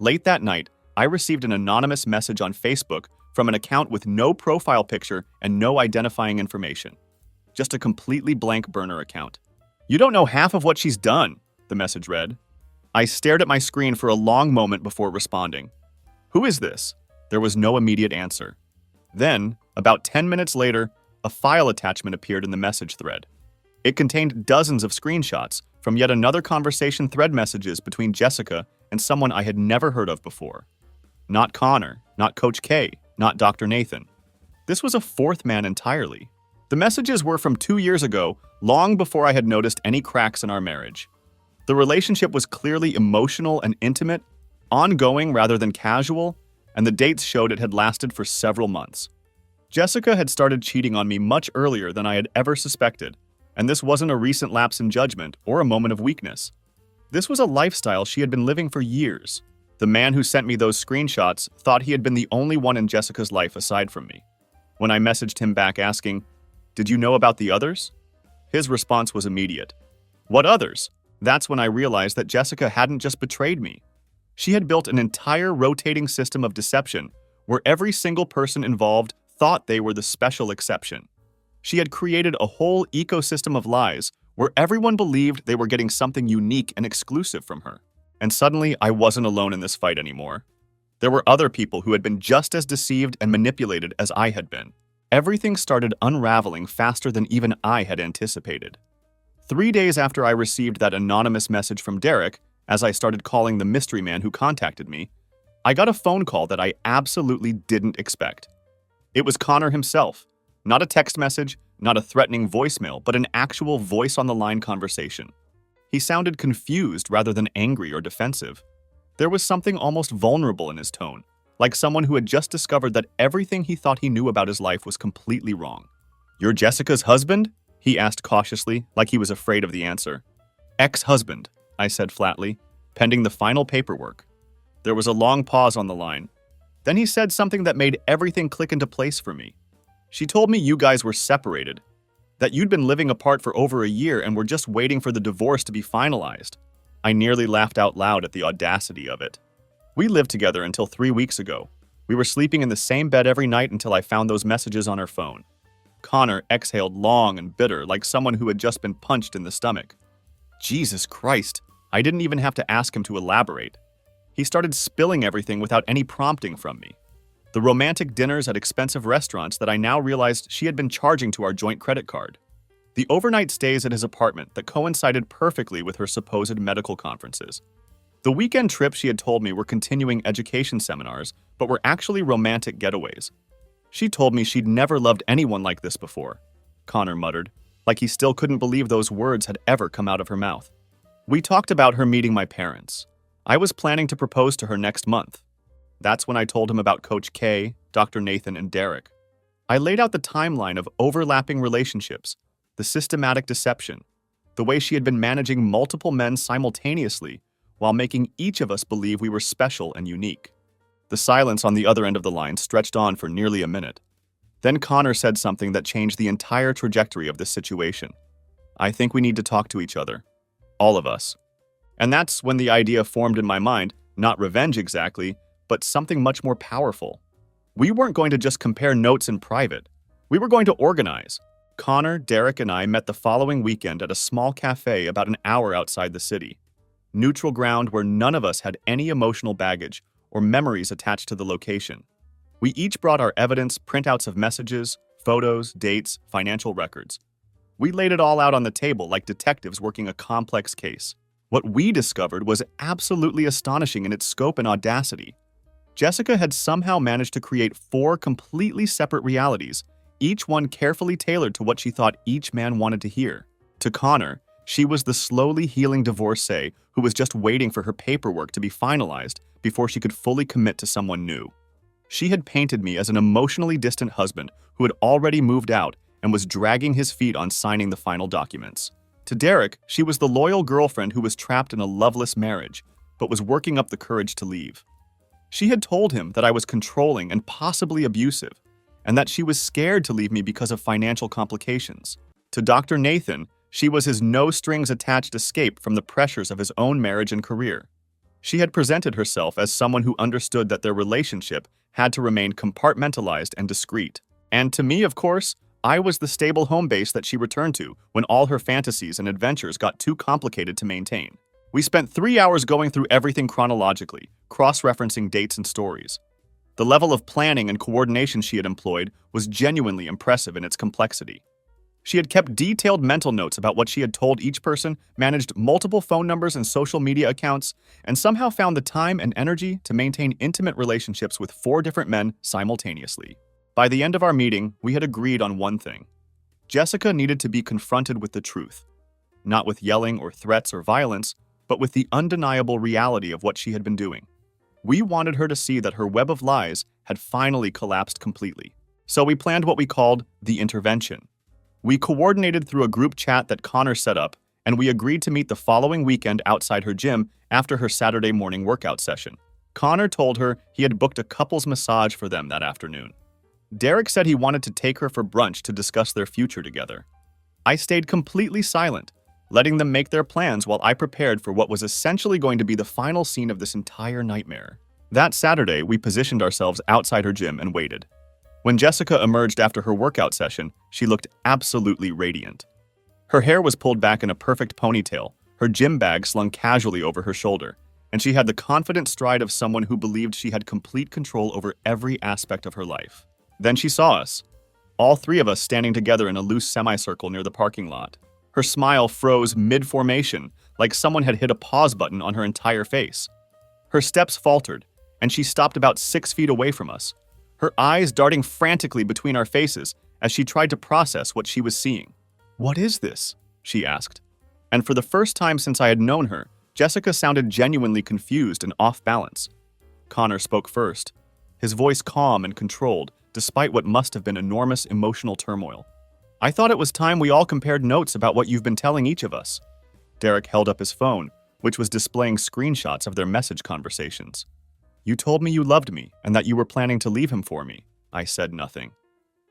Late that night, I received an anonymous message on Facebook from an account with no profile picture and no identifying information. Just a completely blank burner account. "You don't know half of what she's done," the message read. I stared at my screen for a long moment before responding. "Who is this?" There was no immediate answer. Then, about 10 minutes later, a file attachment appeared in the message thread. It contained dozens of screenshots from yet another conversation thread messages between Jessica and someone I had never heard of before. Not Connor, not Coach K, not Dr. Nathan. This was a fourth man entirely. The messages were from 2 years ago, long before I had noticed any cracks in our marriage. The relationship was clearly emotional and intimate, ongoing rather than casual, and the dates showed it had lasted for several months. Jessica had started cheating on me much earlier than I had ever suspected, and this wasn't a recent lapse in judgment or a moment of weakness. This was a lifestyle she had been living for years. The man who sent me those screenshots thought he had been the only one in Jessica's life aside from me. When I messaged him back asking, "Did you know about the others?" his response was immediate. "What others?" That's when I realized that Jessica hadn't just betrayed me. She had built an entire rotating system of deception where every single person involved thought they were the special exception. She had created a whole ecosystem of lies where everyone believed they were getting something unique and exclusive from her. And suddenly, I wasn't alone in this fight anymore. There were other people who had been just as deceived and manipulated as I had been. Everything started unraveling faster than even I had anticipated. 3 days after I received that anonymous message from Derek, as I started calling the mystery man who contacted me, I got a phone call that I absolutely didn't expect. It was Connor himself. Not a text message, not a threatening voicemail, but an actual voice-on-the-line conversation. He sounded confused rather than angry or defensive. There was something almost vulnerable in his tone, like someone who had just discovered that everything he thought he knew about his life was completely wrong. "You're Jessica's husband?" he asked cautiously, like he was afraid of the answer. "Ex-husband," I said flatly, pending the final paperwork. There was a long pause on the line. Then he said something that made everything click into place for me. "She told me you guys were separated, that you'd been living apart for over a year and were just waiting for the divorce to be finalized." I nearly laughed out loud at the audacity of it. "We lived together until 3 weeks ago. We were sleeping in the same bed every night until I found those messages on her phone." Connor exhaled long and bitter, like someone who had just been punched in the stomach. Jesus Christ, I didn't even have to ask him to elaborate. He started spilling everything without any prompting from me. The romantic dinners at expensive restaurants that I now realized she had been charging to our joint credit card. The overnight stays at his apartment that coincided perfectly with her supposed medical conferences. The weekend trips she had told me were continuing education seminars, but were actually romantic getaways. She told me she'd never loved anyone like this before, Connor muttered, like he still couldn't believe those words had ever come out of her mouth. We talked about her meeting my parents. I was planning to propose to her next month. That's when I told him about Coach K, Dr. Nathan, and Derek. I laid out the timeline of overlapping relationships, the systematic deception, the way she had been managing multiple men simultaneously while making each of us believe we were special and unique. The silence on the other end of the line stretched on for nearly a minute. Then Connor said something that changed the entire trajectory of this situation. "I think we need to talk to each other. All of us." And that's when the idea formed in my mind, not revenge exactly, but something much more powerful. We weren't going to just compare notes in private. We were going to organize. Connor, Derek, and I met the following weekend at a small cafe about an hour outside the city. Neutral ground where none of us had any emotional baggage or memories attached to the location. We each brought our evidence, printouts of messages, photos, dates, financial records. We laid it all out on the table like detectives working a complex case. What we discovered was absolutely astonishing in its scope and audacity. Jessica had somehow managed to create 4 completely separate realities, each one carefully tailored to what she thought each man wanted to hear. To Connor, she was the slowly healing divorcee who was just waiting for her paperwork to be finalized before she could fully commit to someone new. She had painted me as an emotionally distant husband who had already moved out and was dragging his feet on signing the final documents. To Derek, she was the loyal girlfriend who was trapped in a loveless marriage, but was working up the courage to leave. She had told him that I was controlling and possibly abusive, and that she was scared to leave me because of financial complications. To Dr. Nathan, she was his no-strings-attached escape from the pressures of his own marriage and career. She had presented herself as someone who understood that their relationship had to remain compartmentalized and discreet. And to me, of course, I was the stable home base that she returned to when all her fantasies and adventures got too complicated to maintain. We spent 3 hours going through everything chronologically, cross-referencing dates and stories. The level of planning and coordination she had employed was genuinely impressive in its complexity. She had kept detailed mental notes about what she had told each person, managed multiple phone numbers and social media accounts, and somehow found the time and energy to maintain intimate relationships with 4 different men simultaneously. By the end of our meeting, we had agreed on one thing. Jessica needed to be confronted with the truth, not with yelling or threats or violence, but with the undeniable reality of what she had been doing. We wanted her to see that her web of lies had finally collapsed completely. So we planned what we called the intervention. We coordinated through a group chat that Connor set up, and we agreed to meet the following weekend outside her gym after her Saturday morning workout session. Connor told her he had booked a couples massage for them that afternoon. Derek said he wanted to take her for brunch to discuss their future together. I stayed completely silent, letting them make their plans while I prepared for what was essentially going to be the final scene of this entire nightmare. That Saturday, we positioned ourselves outside her gym and waited. When Jessica emerged after her workout session, she looked absolutely radiant. Her hair was pulled back in a perfect ponytail, her gym bag slung casually over her shoulder, and she had the confident stride of someone who believed she had complete control over every aspect of her life. Then she saw us, all 3 of us standing together in a loose semicircle near the parking lot. Her smile froze mid-formation, like someone had hit a pause button on her entire face. Her steps faltered, and she stopped about 6 feet away from us, her eyes darting frantically between our faces as she tried to process what she was seeing. "What is this?" she asked. And for the first time since I had known her, Jessica sounded genuinely confused and off balance. Connor spoke first, his voice calm and controlled, despite what must have been enormous emotional turmoil. "I thought it was time we all compared notes about what you've been telling each of us." Derek held up his phone, which was displaying screenshots of their message conversations. "You told me you loved me and that you were planning to leave him for me." I said nothing.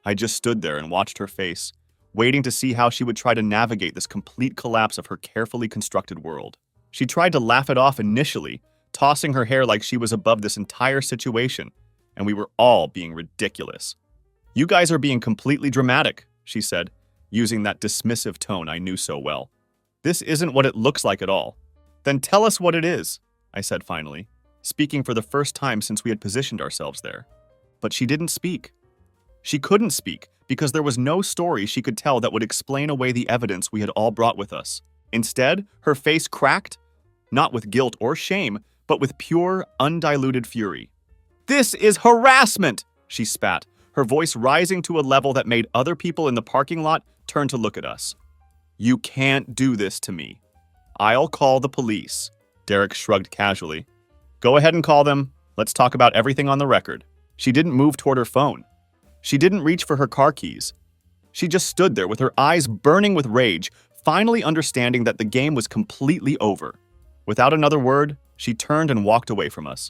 I just stood there and watched her face, waiting to see how she would try to navigate this complete collapse of her carefully constructed world. She tried to laugh it off initially, tossing her hair like she was above this entire situation, and we were all being ridiculous. "You guys are being completely dramatic," she said, using that dismissive tone I knew so well. "This isn't what it looks like at all." "Then tell us what it is," I said finally, speaking for the first time since we had positioned ourselves there. But she didn't speak. She couldn't speak because there was no story she could tell that would explain away the evidence we had all brought with us. Instead, her face cracked, not with guilt or shame, but with pure, undiluted fury. "This is harassment!" she spat, her voice rising to a level that made other people in the parking lot turn to look at us. "You can't do this to me. I'll call the police." Derek shrugged casually. "Go ahead and call them. Let's talk about everything on the record." She didn't move toward her phone. She didn't reach for her car keys. She just stood there with her eyes burning with rage, finally understanding that the game was completely over. Without another word, she turned and walked away from us.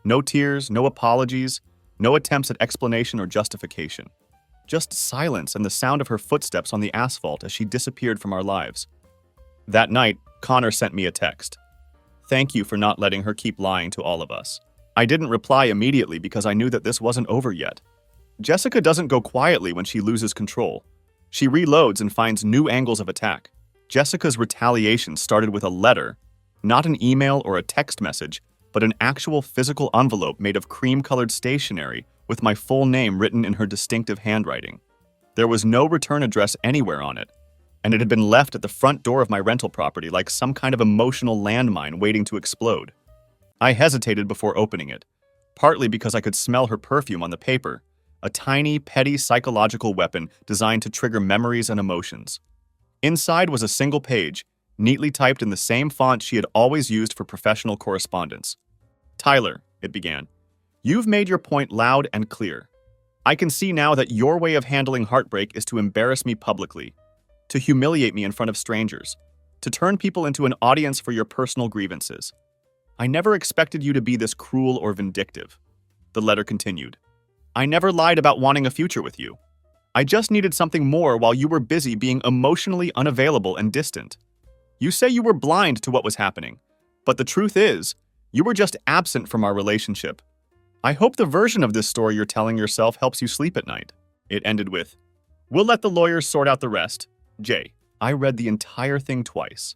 No tears, no apologies, no attempts at explanation or justification. Just silence and the sound of her footsteps on the asphalt as she disappeared from our lives. That night, Connor sent me a text. "Thank you for not letting her keep lying to all of us." I didn't reply immediately because I knew that this wasn't over yet. Jessica doesn't go quietly when she loses control. She reloads and finds new angles of attack. Jessica's retaliation started with a letter, not an email or a text message, but an actual physical envelope made of cream-colored stationery with my full name written in her distinctive handwriting. There was no return address anywhere on it, and it had been left at the front door of my rental property like some kind of emotional landmine waiting to explode. I hesitated before opening it, partly because I could smell her perfume on the paper, a tiny, petty psychological weapon designed to trigger memories and emotions. Inside was a single page, neatly typed in the same font she had always used for professional correspondence. "Tyler," it began, "you've made your point loud and clear. I can see now that your way of handling heartbreak is to embarrass me publicly, to humiliate me in front of strangers, to turn people into an audience for your personal grievances. I never expected you to be this cruel or vindictive." The letter continued. "I never lied about wanting a future with you. I just needed something more while you were busy being emotionally unavailable and distant. You say you were blind to what was happening, but the truth is, you were just absent from our relationship. I hope the version of this story you're telling yourself helps you sleep at night." It ended with, "We'll let the lawyers sort out the rest. Jay." I read the entire thing twice.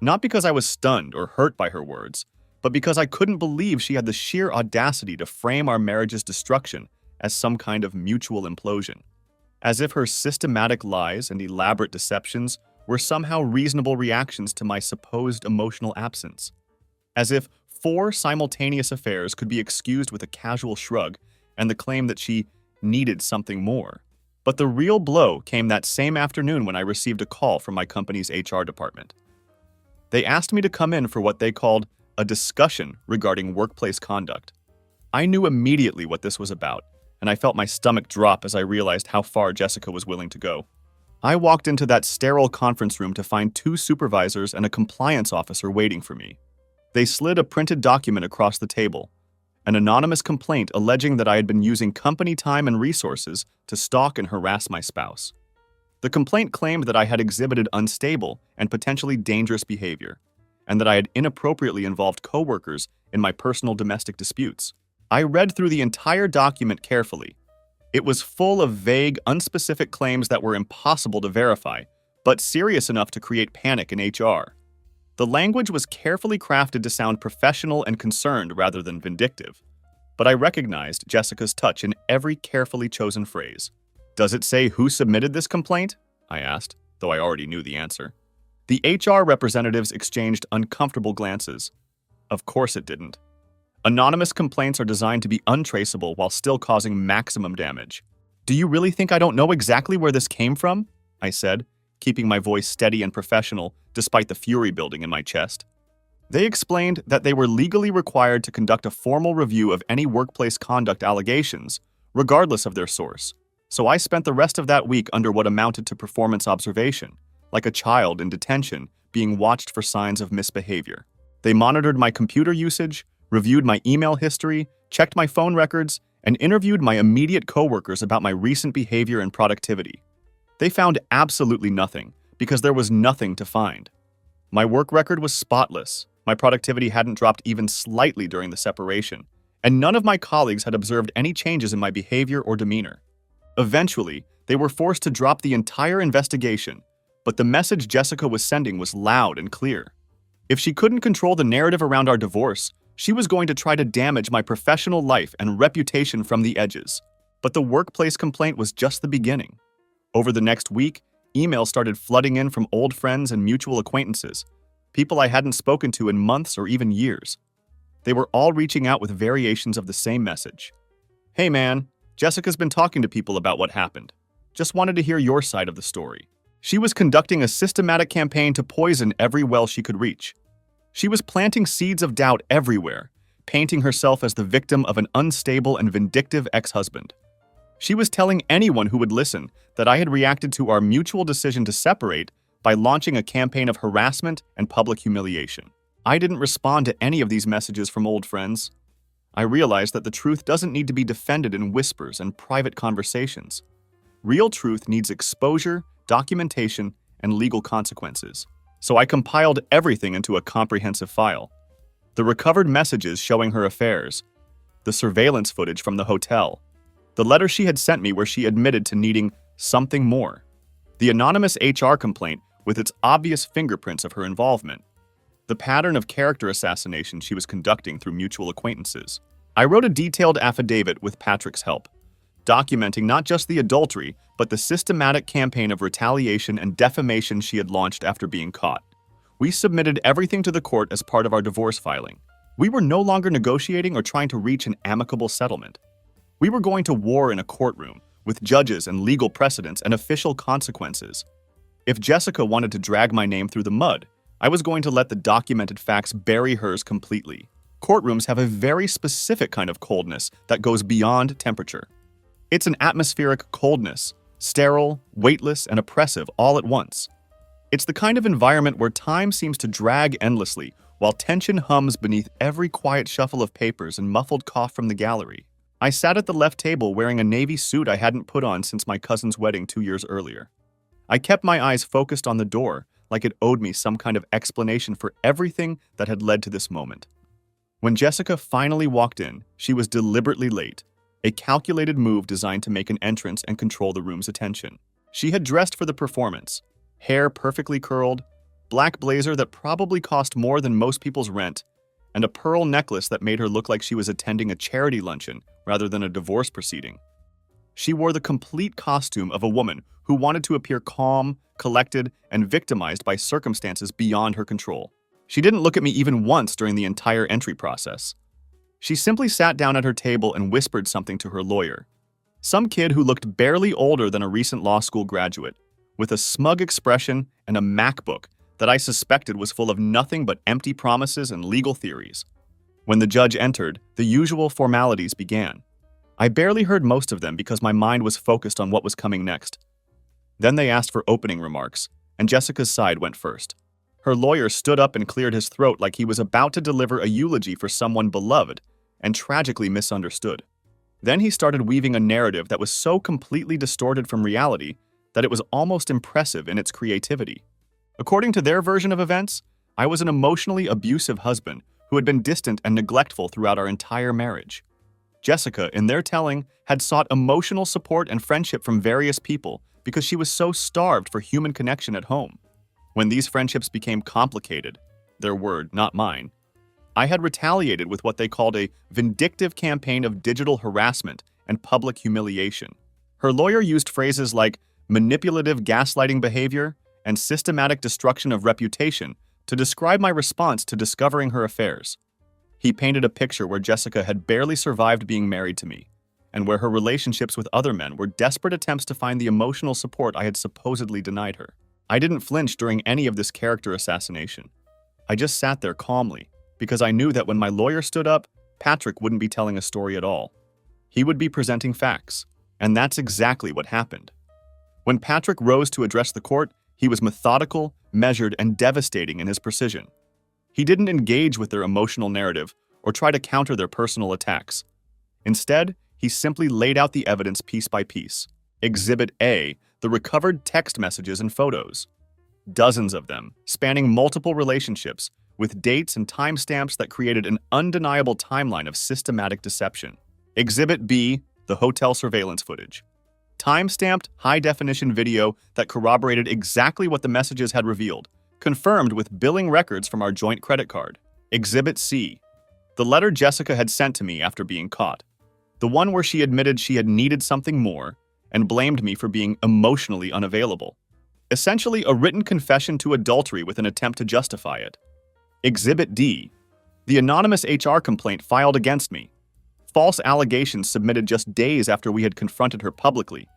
Not because I was stunned or hurt by her words, but because I couldn't believe she had the sheer audacity to frame our marriage's destruction as some kind of mutual implosion. As if her systematic lies and elaborate deceptions were somehow reasonable reactions to my supposed emotional absence. As if 4 simultaneous affairs could be excused with a casual shrug and the claim that she needed something more. But the real blow came that same afternoon when I received a call from my company's HR department. They asked me to come in for what they called a discussion regarding workplace conduct. I knew immediately what this was about, and I felt my stomach drop as I realized how far Jessica was willing to go. I walked into that sterile conference room to find 2 supervisors and a compliance officer waiting for me. They slid a printed document across the table, an anonymous complaint alleging that I had been using company time and resources to stalk and harass my spouse. The complaint claimed that I had exhibited unstable and potentially dangerous behavior, and that I had inappropriately involved coworkers in my personal domestic disputes. I read through the entire document carefully. It was full of vague, unspecific claims that were impossible to verify, but serious enough to create panic in HR. The language was carefully crafted to sound professional and concerned rather than vindictive, but I recognized Jessica's touch in every carefully chosen phrase. "Does it say who submitted this complaint?" I asked, though I already knew the answer. The HR representatives exchanged uncomfortable glances. Of course it didn't. Anonymous complaints are designed to be untraceable while still causing maximum damage. Do you really think I don't know exactly where this came from? I said, keeping my voice steady and professional despite the fury building in my chest. They explained that they were legally required to conduct a formal review of any workplace conduct allegations, regardless of their source. So I spent the rest of that week under what amounted to performance observation, like a child in detention being watched for signs of misbehavior. They monitored my computer usage, reviewed my email history, checked my phone records, and interviewed my immediate coworkers about my recent behavior and productivity. They found absolutely nothing, because there was nothing to find. My work record was spotless, my productivity hadn't dropped even slightly during the separation, and none of my colleagues had observed any changes in my behavior or demeanor. Eventually, they were forced to drop the entire investigation, but the message Jessica was sending was loud and clear. If she couldn't control the narrative around our divorce, she was going to try to damage my professional life and reputation from the edges. But the workplace complaint was just the beginning. Over the next week, emails started flooding in from old friends and mutual acquaintances, people I hadn't spoken to in months or even years. They were all reaching out with variations of the same message. Hey man, Jessica's been talking to people about what happened. Just wanted to hear your side of the story. She was conducting a systematic campaign to poison every well she could reach. She was planting seeds of doubt everywhere, painting herself as the victim of an unstable and vindictive ex-husband. She was telling anyone who would listen that I had reacted to our mutual decision to separate by launching a campaign of harassment and public humiliation. I didn't respond to any of these messages from old friends. I realized that the truth doesn't need to be defended in whispers and private conversations. Real truth needs exposure, documentation, and legal consequences. So I compiled everything into a comprehensive file. The recovered messages showing her affairs, the surveillance footage from the hotel, the letter she had sent me where she admitted to needing something more, the anonymous HR complaint with its obvious fingerprints of her involvement, the pattern of character assassination she was conducting through mutual acquaintances. I wrote a detailed affidavit with Patrick's help, documenting not just the adultery, but the systematic campaign of retaliation and defamation she had launched after being caught. We submitted everything to the court as part of our divorce filing. We were no longer negotiating or trying to reach an amicable settlement. We were going to war in a courtroom, with judges and legal precedents and official consequences. If Jessica wanted to drag my name through the mud, I was going to let the documented facts bury hers completely. Courtrooms have a very specific kind of coldness that goes beyond temperature. It's an atmospheric coldness, sterile, weightless, and oppressive all at once. It's the kind of environment where time seems to drag endlessly, while tension hums beneath every quiet shuffle of papers and muffled cough from the gallery. I sat at the left table wearing a navy suit I hadn't put on since my cousin's wedding 2 years earlier. I kept my eyes focused on the door, like it owed me some kind of explanation for everything that had led to this moment. When Jessica finally walked in, she was deliberately late, a calculated move designed to make an entrance and control the room's attention. She had dressed for the performance, hair perfectly curled, black blazer that probably cost more than most people's rent, and a pearl necklace that made her look like she was attending a charity luncheon rather than a divorce proceeding. She wore the complete costume of a woman who wanted to appear calm, collected, and victimized by circumstances beyond her control. She didn't look at me even once during the entire entry process. She simply sat down at her table and whispered something to her lawyer, some kid who looked barely older than a recent law school graduate, with a smug expression and a MacBook that I suspected was full of nothing but empty promises and legal theories. When the judge entered, the usual formalities began. I barely heard most of them because my mind was focused on what was coming next. Then they asked for opening remarks, and Jessica's side went first. Her lawyer stood up and cleared his throat like he was about to deliver a eulogy for someone beloved and tragically misunderstood. Then he started weaving a narrative that was so completely distorted from reality that it was almost impressive in its creativity. According to their version of events, I was an emotionally abusive husband who had been distant and neglectful throughout our entire marriage. Jessica, in their telling, had sought emotional support and friendship from various people because she was so starved for human connection at home. When these friendships became complicated, their word, not mine, I had retaliated with what they called a vindictive campaign of digital harassment and public humiliation. Her lawyer used phrases like manipulative gaslighting behavior and systematic destruction of reputation to describe my response to discovering her affairs. He painted a picture where Jessica had barely survived being married to me, and where her relationships with other men were desperate attempts to find the emotional support I had supposedly denied her. I didn't flinch during any of this character assassination. I just sat there calmly, because I knew that when my lawyer stood up, Patrick wouldn't be telling a story at all. He would be presenting facts, and that's exactly what happened. When Patrick rose to address the court, he was methodical, measured, and devastating in his precision. He didn't engage with their emotional narrative or try to counter their personal attacks. Instead, he simply laid out the evidence piece by piece. Exhibit A, the recovered text messages and photos. Dozens of them, spanning multiple relationships, with dates and timestamps that created an undeniable timeline of systematic deception. Exhibit B, the hotel surveillance footage. Time-stamped, high-definition video that corroborated exactly what the messages had revealed, confirmed with billing records from our joint credit card. Exhibit C, the letter Jessica had sent to me after being caught. The one where she admitted she had needed something more and blamed me for being emotionally unavailable. Essentially, a written confession to adultery with an attempt to justify it. Exhibit D, the anonymous HR complaint filed against me. False allegations submitted just days after we had confronted her publicly,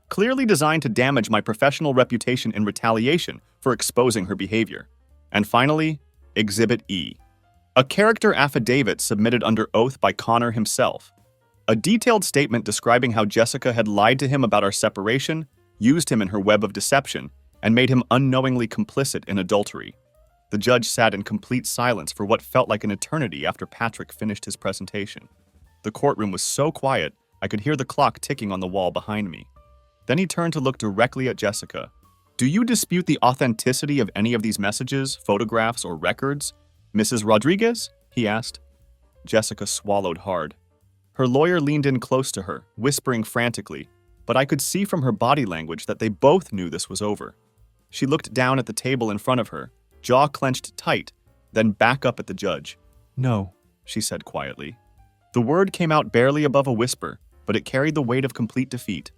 clearly designed to damage my professional reputation in retaliation for exposing her behavior. And finally, Exhibit E, a character affidavit submitted under oath by Connor himself. A detailed statement describing how Jessica had lied to him about our separation, used him in her web of deception, and made him unknowingly complicit in adultery. The judge sat in complete silence for what felt like an eternity after Patrick finished his presentation. The courtroom was so quiet, I could hear the clock ticking on the wall behind me. Then he turned to look directly at Jessica. "Do you dispute the authenticity of any of these messages, photographs, or records, Mrs. Rodriguez?" he asked. Jessica swallowed hard. Her lawyer leaned in close to her, whispering frantically, but I could see from her body language that they both knew this was over. She looked down at the table in front of her, jaw clenched tight, then back up at the judge. "No," she said quietly. The word came out barely above a whisper, but it carried the weight of complete defeat.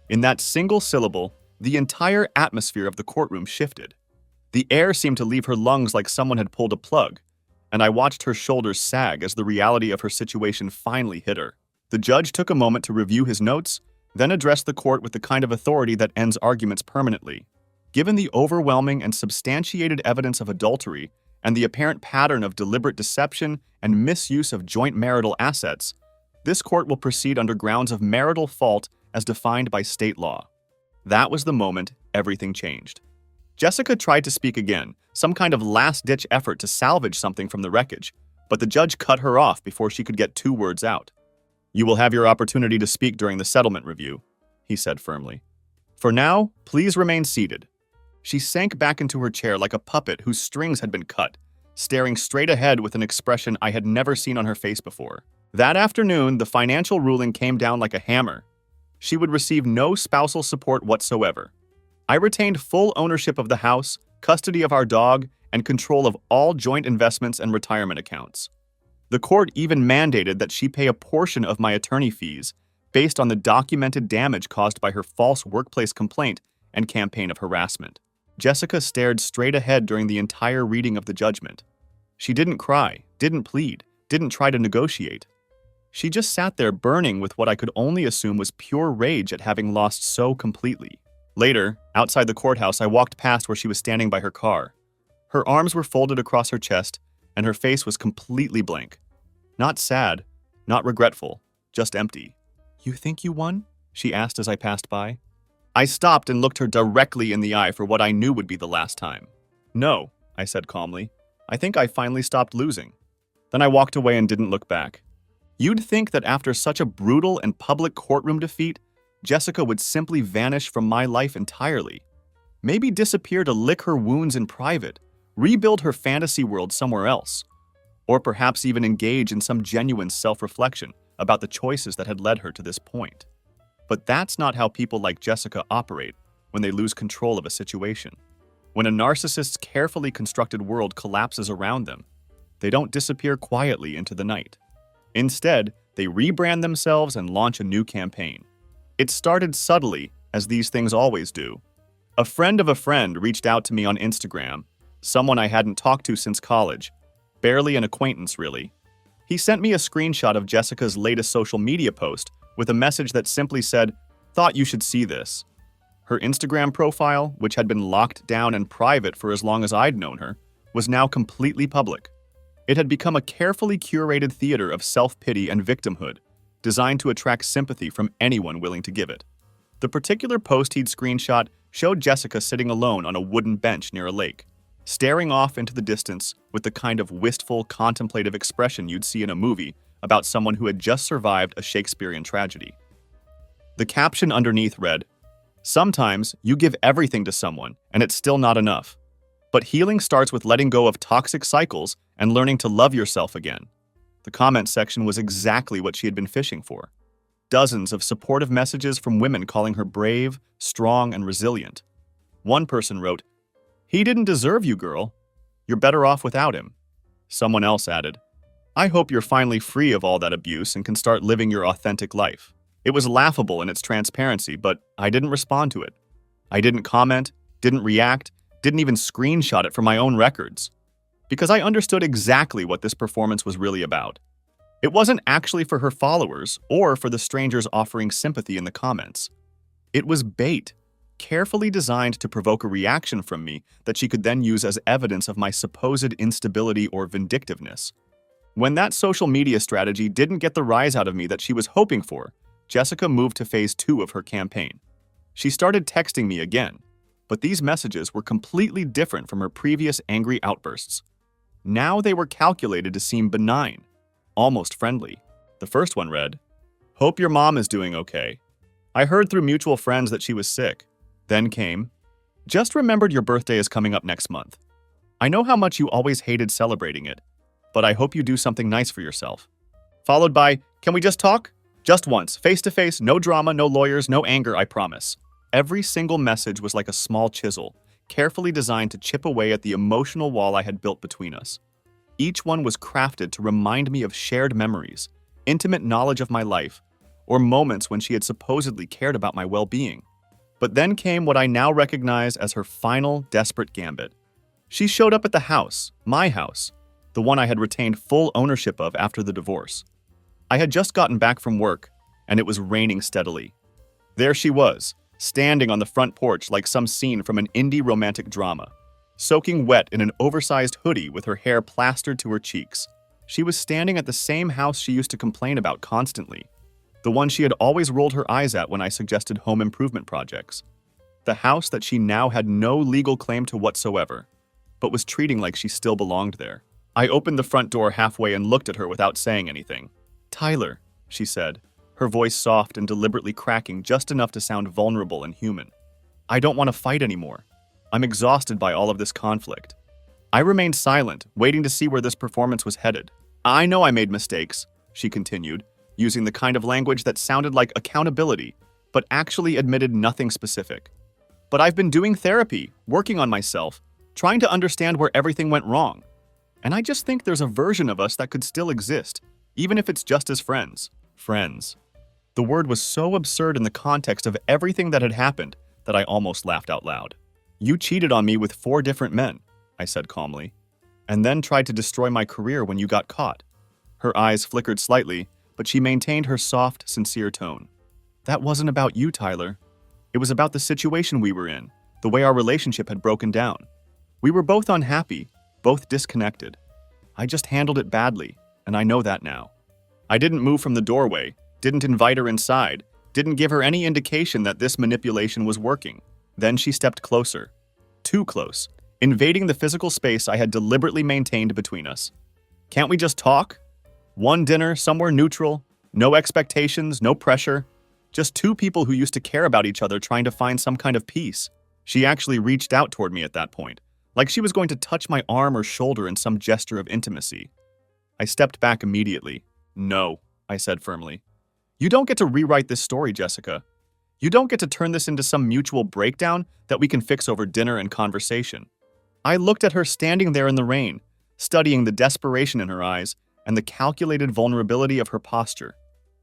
In that single syllable, the entire atmosphere of the courtroom shifted. The air seemed to leave her lungs like someone had pulled a plug, and I watched her shoulders sag as the reality of her situation finally hit her. The judge took a moment to review his notes, then addressed the court with the kind of authority that ends arguments permanently. Given the overwhelming and substantiated evidence of adultery and the apparent pattern of deliberate deception and misuse of joint marital assets, this court will proceed under grounds of marital fault as defined by state law. That was the moment everything changed. Jessica tried to speak again, some kind of last-ditch effort to salvage something from the wreckage, but the judge cut her off before she could get 2 words out. "You will have your opportunity to speak during the settlement review," he said firmly. "For now, please remain seated." She sank back into her chair like a puppet whose strings had been cut, staring straight ahead with an expression I had never seen on her face before. That afternoon, the financial ruling came down like a hammer. She would receive no spousal support whatsoever. I retained full ownership of the house, custody of our dog, and control of all joint investments and retirement accounts. The court even mandated that she pay a portion of my attorney fees based on the documented damage caused by her false workplace complaint and campaign of harassment. Jessica stared straight ahead during the entire reading of the judgment. She didn't cry, didn't plead, didn't try to negotiate. She just sat there burning with what I could only assume was pure rage at having lost so completely. Later, outside the courthouse, I walked past where she was standing by her car. Her arms were folded across her chest, and her face was completely blank. Not sad, not regretful, just empty. "You think you won?" she asked as I passed by. I stopped and looked her directly in the eye for what I knew would be the last time. "No," I said calmly. "I think I finally stopped losing." Then I walked away and didn't look back. You'd think that after such a brutal and public courtroom defeat, Jessica would simply vanish from my life entirely. Maybe disappear to lick her wounds in private, rebuild her fantasy world somewhere else, or perhaps even engage in some genuine self-reflection about the choices that had led her to this point. But that's not how people like Jessica operate when they lose control of a situation. When a narcissist's carefully constructed world collapses around them, they don't disappear quietly into the night. Instead, they rebrand themselves and launch a new campaign. It started subtly, as these things always do. A friend of a friend reached out to me on Instagram, someone I hadn't talked to since college, barely an acquaintance really. He sent me a screenshot of Jessica's latest social media post with a message that simply said, "Thought you should see this." Her Instagram profile, which had been locked down and private for as long as I'd known her, was now completely public. It had become a carefully curated theater of self-pity and victimhood, designed to attract sympathy from anyone willing to give it. The particular post he'd screenshot showed Jessica sitting alone on a wooden bench near a lake, staring off into the distance with the kind of wistful, contemplative expression you'd see in a movie about someone who had just survived a Shakespearean tragedy. The caption underneath read, "Sometimes you give everything to someone and it's still not enough. But healing starts with letting go of toxic cycles and learning to love yourself again." The comment section was exactly what she had been fishing for. Dozens of supportive messages from women calling her brave, strong, and resilient. One person wrote, "He didn't deserve you, girl. You're better off without him." Someone else added, "I hope you're finally free of all that abuse and can start living your authentic life." It was laughable in its transparency, but I didn't respond to it. I didn't comment, didn't react, didn't even screenshot it for my own records. Because I understood exactly what this performance was really about. It wasn't actually for her followers or for the strangers offering sympathy in the comments. It was bait, carefully designed to provoke a reaction from me that she could then use as evidence of my supposed instability or vindictiveness. When that social media strategy didn't get the rise out of me that she was hoping for, Jessica moved to phase 2 of her campaign. She started texting me again, but these messages were completely different from her previous angry outbursts. Now they were calculated to seem benign, almost friendly. The first one read, "Hope your mom is doing okay. I heard through mutual friends that she was sick." Then came, "Just remembered your birthday is coming up next month. I know how much you always hated celebrating it, but I hope you do something nice for yourself." Followed by, "Can we just talk? Just once, face to face, no drama, no lawyers, no anger, I promise." Every single message was like a small chisel, carefully designed to chip away at the emotional wall I had built between us. Each one was crafted to remind me of shared memories, intimate knowledge of my life, or moments when she had supposedly cared about my well-being. But then came what I now recognize as her final desperate gambit. She showed up at the house, my house, the one I had retained full ownership of after the divorce. I had just gotten back from work, and it was raining steadily. There she was, standing on the front porch like some scene from an indie romantic drama, soaking wet in an oversized hoodie with her hair plastered to her cheeks. She was standing at the same house she used to complain about constantly, the one she had always rolled her eyes at when I suggested home improvement projects. The house that she now had no legal claim to whatsoever, but was treating like she still belonged there. I opened the front door halfway and looked at her without saying anything. "Tyler," she said, her voice soft and deliberately cracking just enough to sound vulnerable and human. "I don't want to fight anymore. I'm exhausted by all of this conflict." I remained silent, waiting to see where this performance was headed. "I know I made mistakes," she continued, using the kind of language that sounded like accountability, but actually admitted nothing specific. "But I've been doing therapy, working on myself, trying to understand where everything went wrong. And I just think there's a version of us that could still exist, even if it's just as friends." Friends. The word was so absurd in the context of everything that had happened that I almost laughed out loud. "You cheated on me with 4 different men," I said calmly, "and then tried to destroy my career when you got caught." Her eyes flickered slightly, but she maintained her soft, sincere tone. "That wasn't about you, Tyler. It was about the situation we were in, the way our relationship had broken down. We were both unhappy, both disconnected. I just handled it badly, and I know that now." I didn't move from the doorway, didn't invite her inside, didn't give her any indication that this manipulation was working. Then she stepped closer. Too close, invading the physical space I had deliberately maintained between us. "Can't we just talk? One dinner, somewhere neutral, no expectations, no pressure. Just 2 people who used to care about each other trying to find some kind of peace." She actually reached out toward me at that point, like she was going to touch my arm or shoulder in some gesture of intimacy. I stepped back immediately. "No," I said firmly. "You don't get to rewrite this story, Jessica. You don't get to turn this into some mutual breakdown that we can fix over dinner and conversation." I looked at her standing there in the rain, studying the desperation in her eyes and the calculated vulnerability of her posture.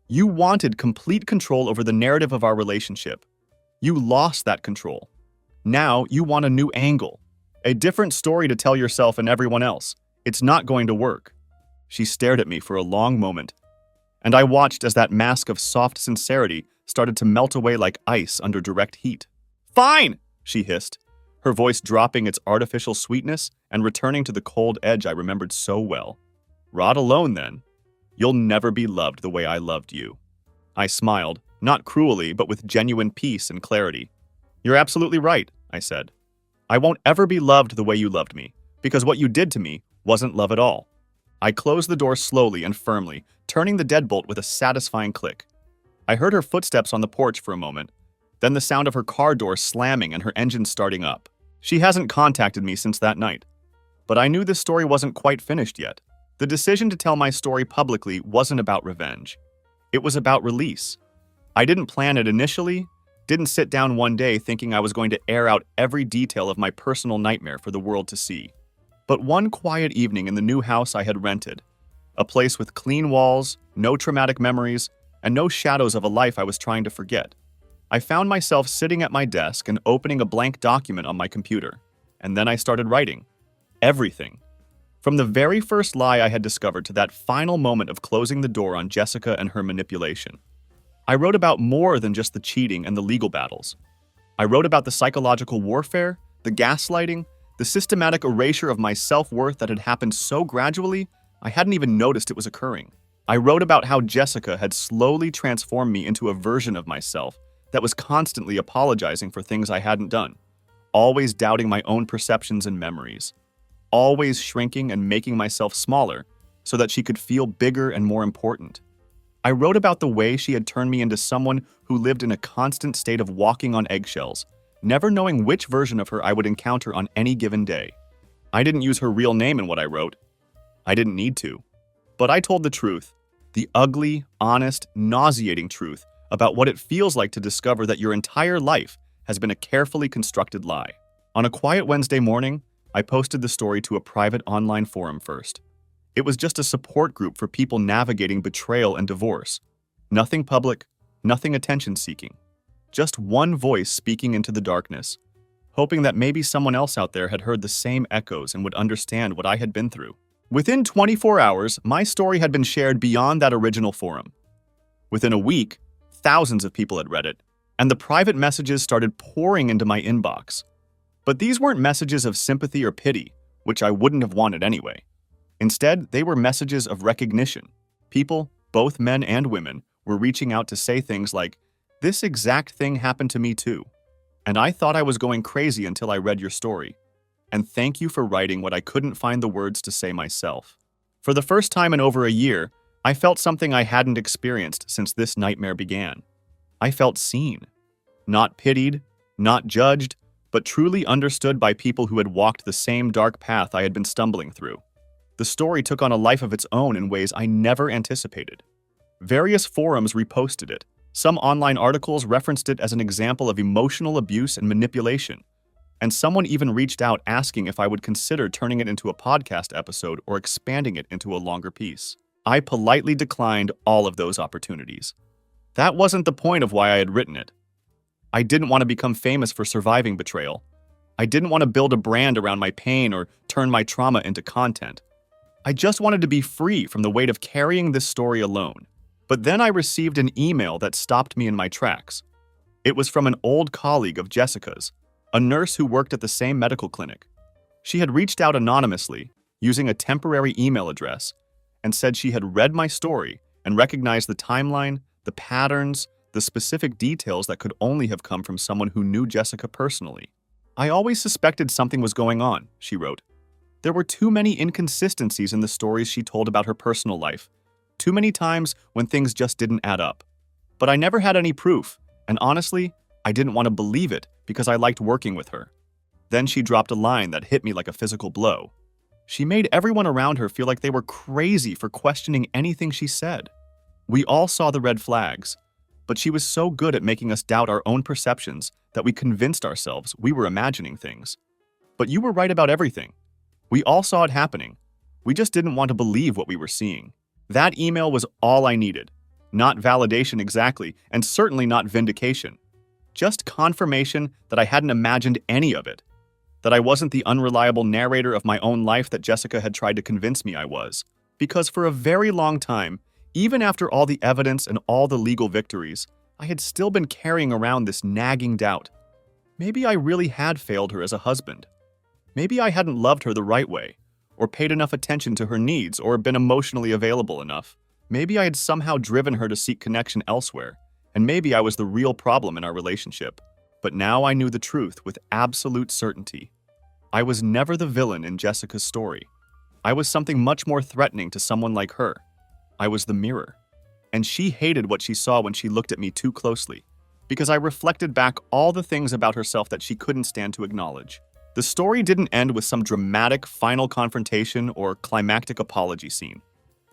"You wanted complete control over the narrative of our relationship. You lost that control. Now you want a new angle, a different story to tell yourself and everyone else. It's not going to work." She stared at me for a long moment, and I watched as that mask of soft sincerity started to melt away like ice under direct heat. "Fine!" she hissed, her voice dropping its artificial sweetness and returning to the cold edge I remembered so well. "Rot alone, then. You'll never be loved the way I loved you." I smiled, not cruelly, but with genuine peace and clarity. "You're absolutely right," I said. "I won't ever be loved the way you loved me, because what you did to me wasn't love at all." I closed the door slowly and firmly, turning the deadbolt with a satisfying click. I heard her footsteps on the porch for a moment, then the sound of her car door slamming and her engine starting up. She hasn't contacted me since that night, but I knew this story wasn't quite finished yet. The decision to tell my story publicly wasn't about revenge. It was about release. I didn't plan it initially, didn't sit down one day thinking I was going to air out every detail of my personal nightmare for the world to see. But one quiet evening in the new house I had rented, a place with clean walls, no traumatic memories, and no shadows of a life I was trying to forget, I found myself sitting at my desk and opening a blank document on my computer. And then I started writing. Everything. From the very first lie I had discovered to that final moment of closing the door on Jessica and her manipulation. I wrote about more than just the cheating and the legal battles. I wrote about the psychological warfare, the gaslighting, the systematic erasure of my self-worth that had happened so gradually, I hadn't even noticed it was occurring. I wrote about how Jessica had slowly transformed me into a version of myself that was constantly apologizing for things I hadn't done, always doubting my own perceptions and memories, always shrinking and making myself smaller so that she could feel bigger and more important. I wrote about the way she had turned me into someone who lived in a constant state of walking on eggshells, never knowing which version of her I would encounter on any given day. I didn't use her real name in what I wrote. I didn't need to. But I told the truth, the ugly, honest, nauseating truth about what it feels like to discover that your entire life has been a carefully constructed lie. On a quiet Wednesday morning, I posted the story to a private online forum first. It was just a support group for people navigating betrayal and divorce. Nothing public, nothing attention-seeking. Just one voice speaking into the darkness, hoping that maybe someone else out there had heard the same echoes and would understand what I had been through. Within 24 hours, my story had been shared beyond that original forum. Within a week, thousands of people had read it, and the private messages started pouring into my inbox. But these weren't messages of sympathy or pity, which I wouldn't have wanted anyway. Instead, they were messages of recognition. People, both men and women, were reaching out to say things like, "This exact thing happened to me too. And I thought I was going crazy until I read your story. And thank you for writing what I couldn't find the words to say myself." For the first time in over a year, I felt something I hadn't experienced since this nightmare began. I felt seen. Not pitied, not judged, but truly understood by people who had walked the same dark path I had been stumbling through. The story took on a life of its own in ways I never anticipated. Various forums reposted it. Some online articles referenced it as an example of emotional abuse and manipulation. And someone even reached out asking if I would consider turning it into a podcast episode or expanding it into a longer piece. I politely declined all of those opportunities. That wasn't the point of why I had written it. I didn't want to become famous for surviving betrayal. I didn't want to build a brand around my pain or turn my trauma into content. I just wanted to be free from the weight of carrying this story alone. But then I received an email that stopped me in my tracks. It was from an old colleague of Jessica's, a nurse who worked at the same medical clinic. She had reached out anonymously, using a temporary email address, and said she had read my story and recognized the timeline, the patterns, the specific details that could only have come from someone who knew Jessica personally. "I always suspected something was going on," she wrote. "There were too many inconsistencies in the stories she told about her personal life, too many times when things just didn't add up. But I never had any proof, and honestly, I didn't want to believe it because I liked working with her." Then she dropped a line that hit me like a physical blow. She made everyone around her feel like they were crazy for questioning anything she said. We all saw the red flags, but she was so good at making us doubt our own perceptions that we convinced ourselves we were imagining things. "But you were right about everything. We all saw it happening. We just didn't want to believe what we were seeing." That email was all I needed. Not validation exactly, and certainly not vindication. Just confirmation that I hadn't imagined any of it. That I wasn't the unreliable narrator of my own life that Jessica had tried to convince me I was. Because for a very long time, even after all the evidence and all the legal victories, I had still been carrying around this nagging doubt. Maybe I really had failed her as a husband. Maybe I hadn't loved her the right way, or paid enough attention to her needs, or been emotionally available enough. Maybe I had somehow driven her to seek connection elsewhere, and maybe I was the real problem in our relationship. But now I knew the truth with absolute certainty. I was never the villain in Jessica's story. I was something much more threatening to someone like her. I was the mirror. And she hated what she saw when she looked at me too closely, because I reflected back all the things about herself that she couldn't stand to acknowledge. The story didn't end with some dramatic final confrontation or climactic apology scene.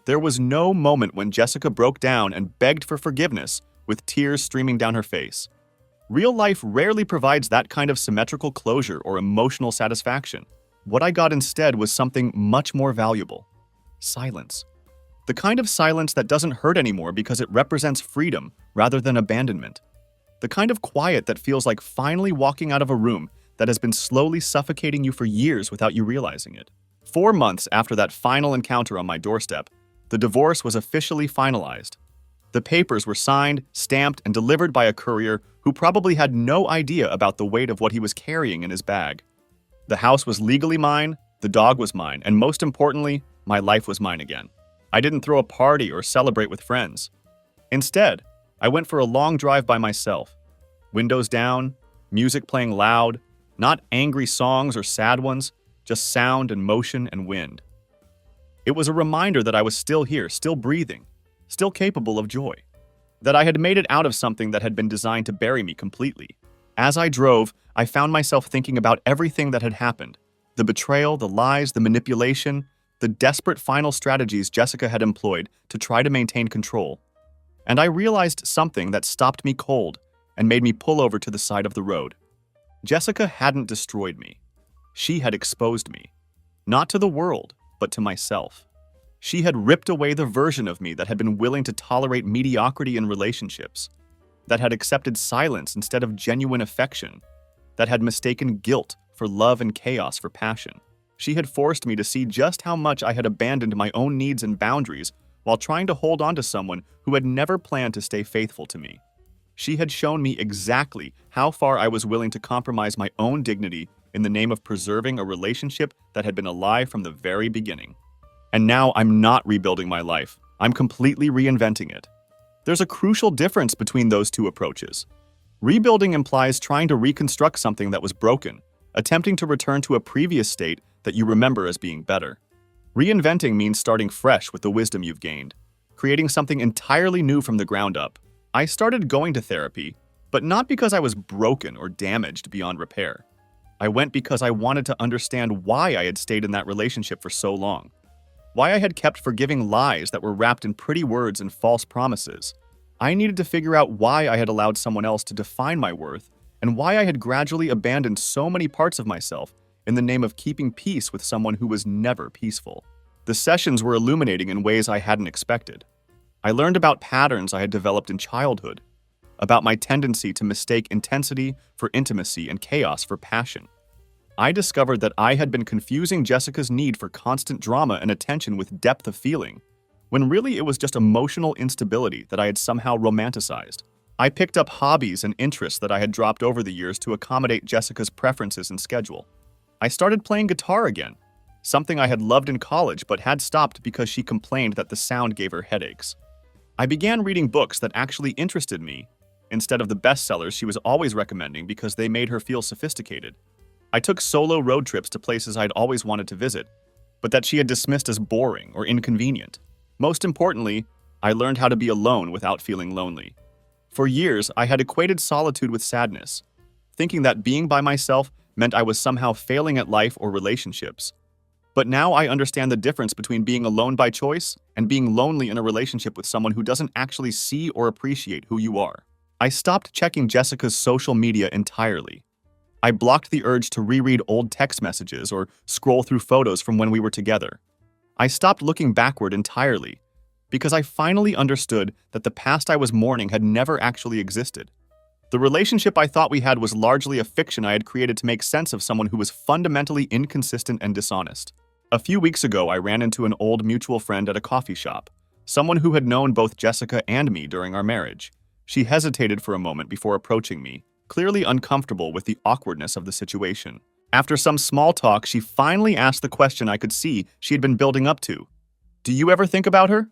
There was no moment when Jessica broke down and begged for forgiveness with tears streaming down her face. Real life rarely provides that kind of symmetrical closure or emotional satisfaction. What I got instead was something much more valuable: silence. The kind of silence that doesn't hurt anymore because it represents freedom rather than abandonment. The kind of quiet that feels like finally walking out of a room that has been slowly suffocating you for years without you realizing it. 4 months after that final encounter on my doorstep, the divorce was officially finalized. The papers were signed, stamped, and delivered by a courier who probably had no idea about the weight of what he was carrying in his bag. The house was legally mine, the dog was mine, and most importantly, my life was mine again. I didn't throw a party or celebrate with friends. Instead, I went for a long drive by myself. Windows down, music playing loud, not angry songs or sad ones, just sound and motion and wind. It was a reminder that I was still here, still breathing, still capable of joy. That I had made it out of something that had been designed to bury me completely. As I drove, I found myself thinking about everything that had happened. The betrayal, the lies, the manipulation, the desperate final strategies Jessica had employed to try to maintain control. And I realized something that stopped me cold and made me pull over to the side of the road. Jessica hadn't destroyed me. She had exposed me. Not to the world, but to myself. She had ripped away the version of me that had been willing to tolerate mediocrity in relationships, that had accepted silence instead of genuine affection, that had mistaken guilt for love and chaos for passion. She had forced me to see just how much I had abandoned my own needs and boundaries while trying to hold on to someone who had never planned to stay faithful to me. She had shown me exactly how far I was willing to compromise my own dignity in the name of preserving a relationship that had been alive from the very beginning. And now I'm not rebuilding my life. I'm completely reinventing it. There's a crucial difference between those two approaches. Rebuilding implies trying to reconstruct something that was broken, attempting to return to a previous state that you remember as being better. Reinventing means starting fresh with the wisdom you've gained, creating something entirely new from the ground up. I started going to therapy, but not because I was broken or damaged beyond repair. I went because I wanted to understand why I had stayed in that relationship for so long, why I had kept forgiving lies that were wrapped in pretty words and false promises. I needed to figure out why I had allowed someone else to define my worth, and why I had gradually abandoned so many parts of myself in the name of keeping peace with someone who was never peaceful. The sessions were illuminating in ways I hadn't expected. I learned about patterns I had developed in childhood, about my tendency to mistake intensity for intimacy and chaos for passion. I discovered that I had been confusing Jessica's need for constant drama and attention with depth of feeling, when really it was just emotional instability that I had somehow romanticized. I picked up hobbies and interests that I had dropped over the years to accommodate Jessica's preferences and schedule. I started playing guitar again, something I had loved in college but had stopped because she complained that the sound gave her headaches. I began reading books that actually interested me, instead of the bestsellers she was always recommending because they made her feel sophisticated. I took solo road trips to places I'd always wanted to visit, but that she had dismissed as boring or inconvenient. Most importantly, I learned how to be alone without feeling lonely. For years, I had equated solitude with sadness, thinking that being by myself meant I was somehow failing at life or relationships. But now I understand the difference between being alone by choice and being lonely in a relationship with someone who doesn't actually see or appreciate who you are. I stopped checking Jessica's social media entirely. I blocked the urge to reread old text messages or scroll through photos from when we were together. I stopped looking backward entirely because I finally understood that the past I was mourning had never actually existed. The relationship I thought we had was largely a fiction I had created to make sense of someone who was fundamentally inconsistent and dishonest. A few weeks ago, I ran into an old mutual friend at a coffee shop, someone who had known both Jessica and me during our marriage. She hesitated for a moment before approaching me, clearly uncomfortable with the awkwardness of the situation. After some small talk, she finally asked the question I could see she had been building up to. "Do you ever think about her?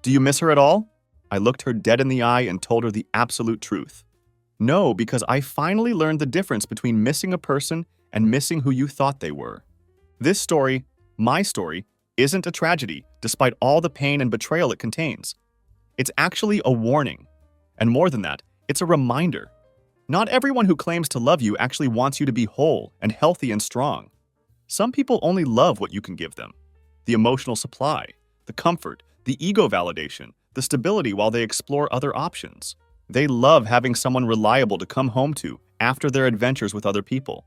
Do you miss her at all?" I looked her dead in the eye and told her the absolute truth. No, because I finally learned the difference between missing a person and missing who you thought they were. This story, my story, isn't a tragedy, despite all the pain and betrayal it contains. It's actually a warning. And more than that, it's a reminder. Not everyone who claims to love you actually wants you to be whole and healthy and strong. Some people only love what you can give them. The emotional supply, the comfort, the ego validation, the stability while they explore other options. They love having someone reliable to come home to after their adventures with other people.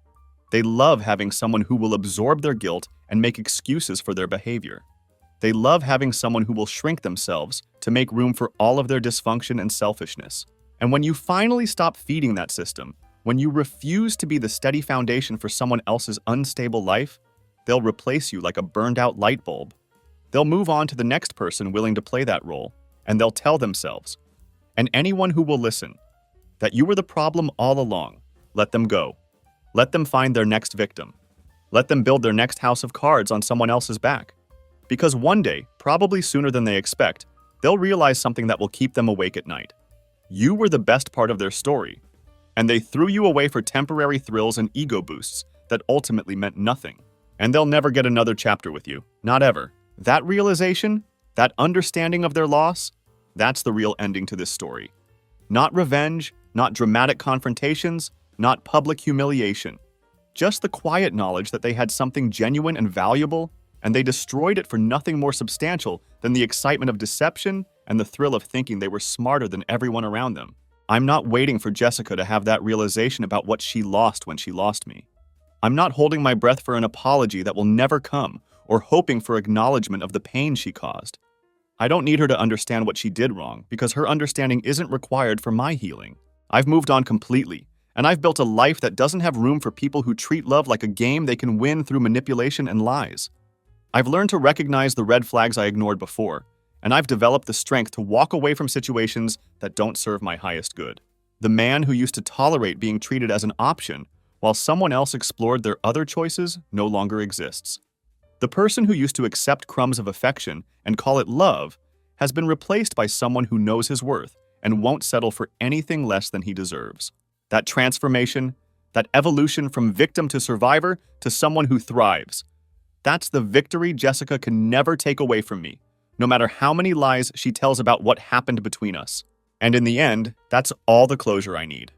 They love having someone who will absorb their guilt and make excuses for their behavior. They love having someone who will shrink themselves to make room for all of their dysfunction and selfishness. And when you finally stop feeding that system, when you refuse to be the steady foundation for someone else's unstable life, they'll replace you like a burned-out light bulb. They'll move on to the next person willing to play that role, and they'll tell themselves, and anyone who will listen, that you were the problem all along. Let them go. Let them find their next victim. Let them build their next house of cards on someone else's back. Because one day, probably sooner than they expect, they'll realize something that will keep them awake at night. You were the best part of their story, and they threw you away for temporary thrills and ego boosts that ultimately meant nothing. And they'll never get another chapter with you. Not ever. That realization, that understanding of their loss, that's the real ending to this story. Not revenge, not dramatic confrontations, not public humiliation. Just the quiet knowledge that they had something genuine and valuable, and they destroyed it for nothing more substantial than the excitement of deception and the thrill of thinking they were smarter than everyone around them. I'm not waiting for Jessica to have that realization about what she lost when she lost me. I'm not holding my breath for an apology that will never come, or hoping for acknowledgement of the pain she caused. I don't need her to understand what she did wrong, because her understanding isn't required for my healing. I've moved on completely, and I've built a life that doesn't have room for people who treat love like a game they can win through manipulation and lies. I've learned to recognize the red flags I ignored before, and I've developed the strength to walk away from situations that don't serve my highest good. The man who used to tolerate being treated as an option while someone else explored their other choices no longer exists. The person who used to accept crumbs of affection and call it love has been replaced by someone who knows his worth and won't settle for anything less than he deserves. That transformation, that evolution from victim to survivor to someone who thrives, that's the victory Jessica can never take away from me, no matter how many lies she tells about what happened between us. And in the end, that's all the closure I need.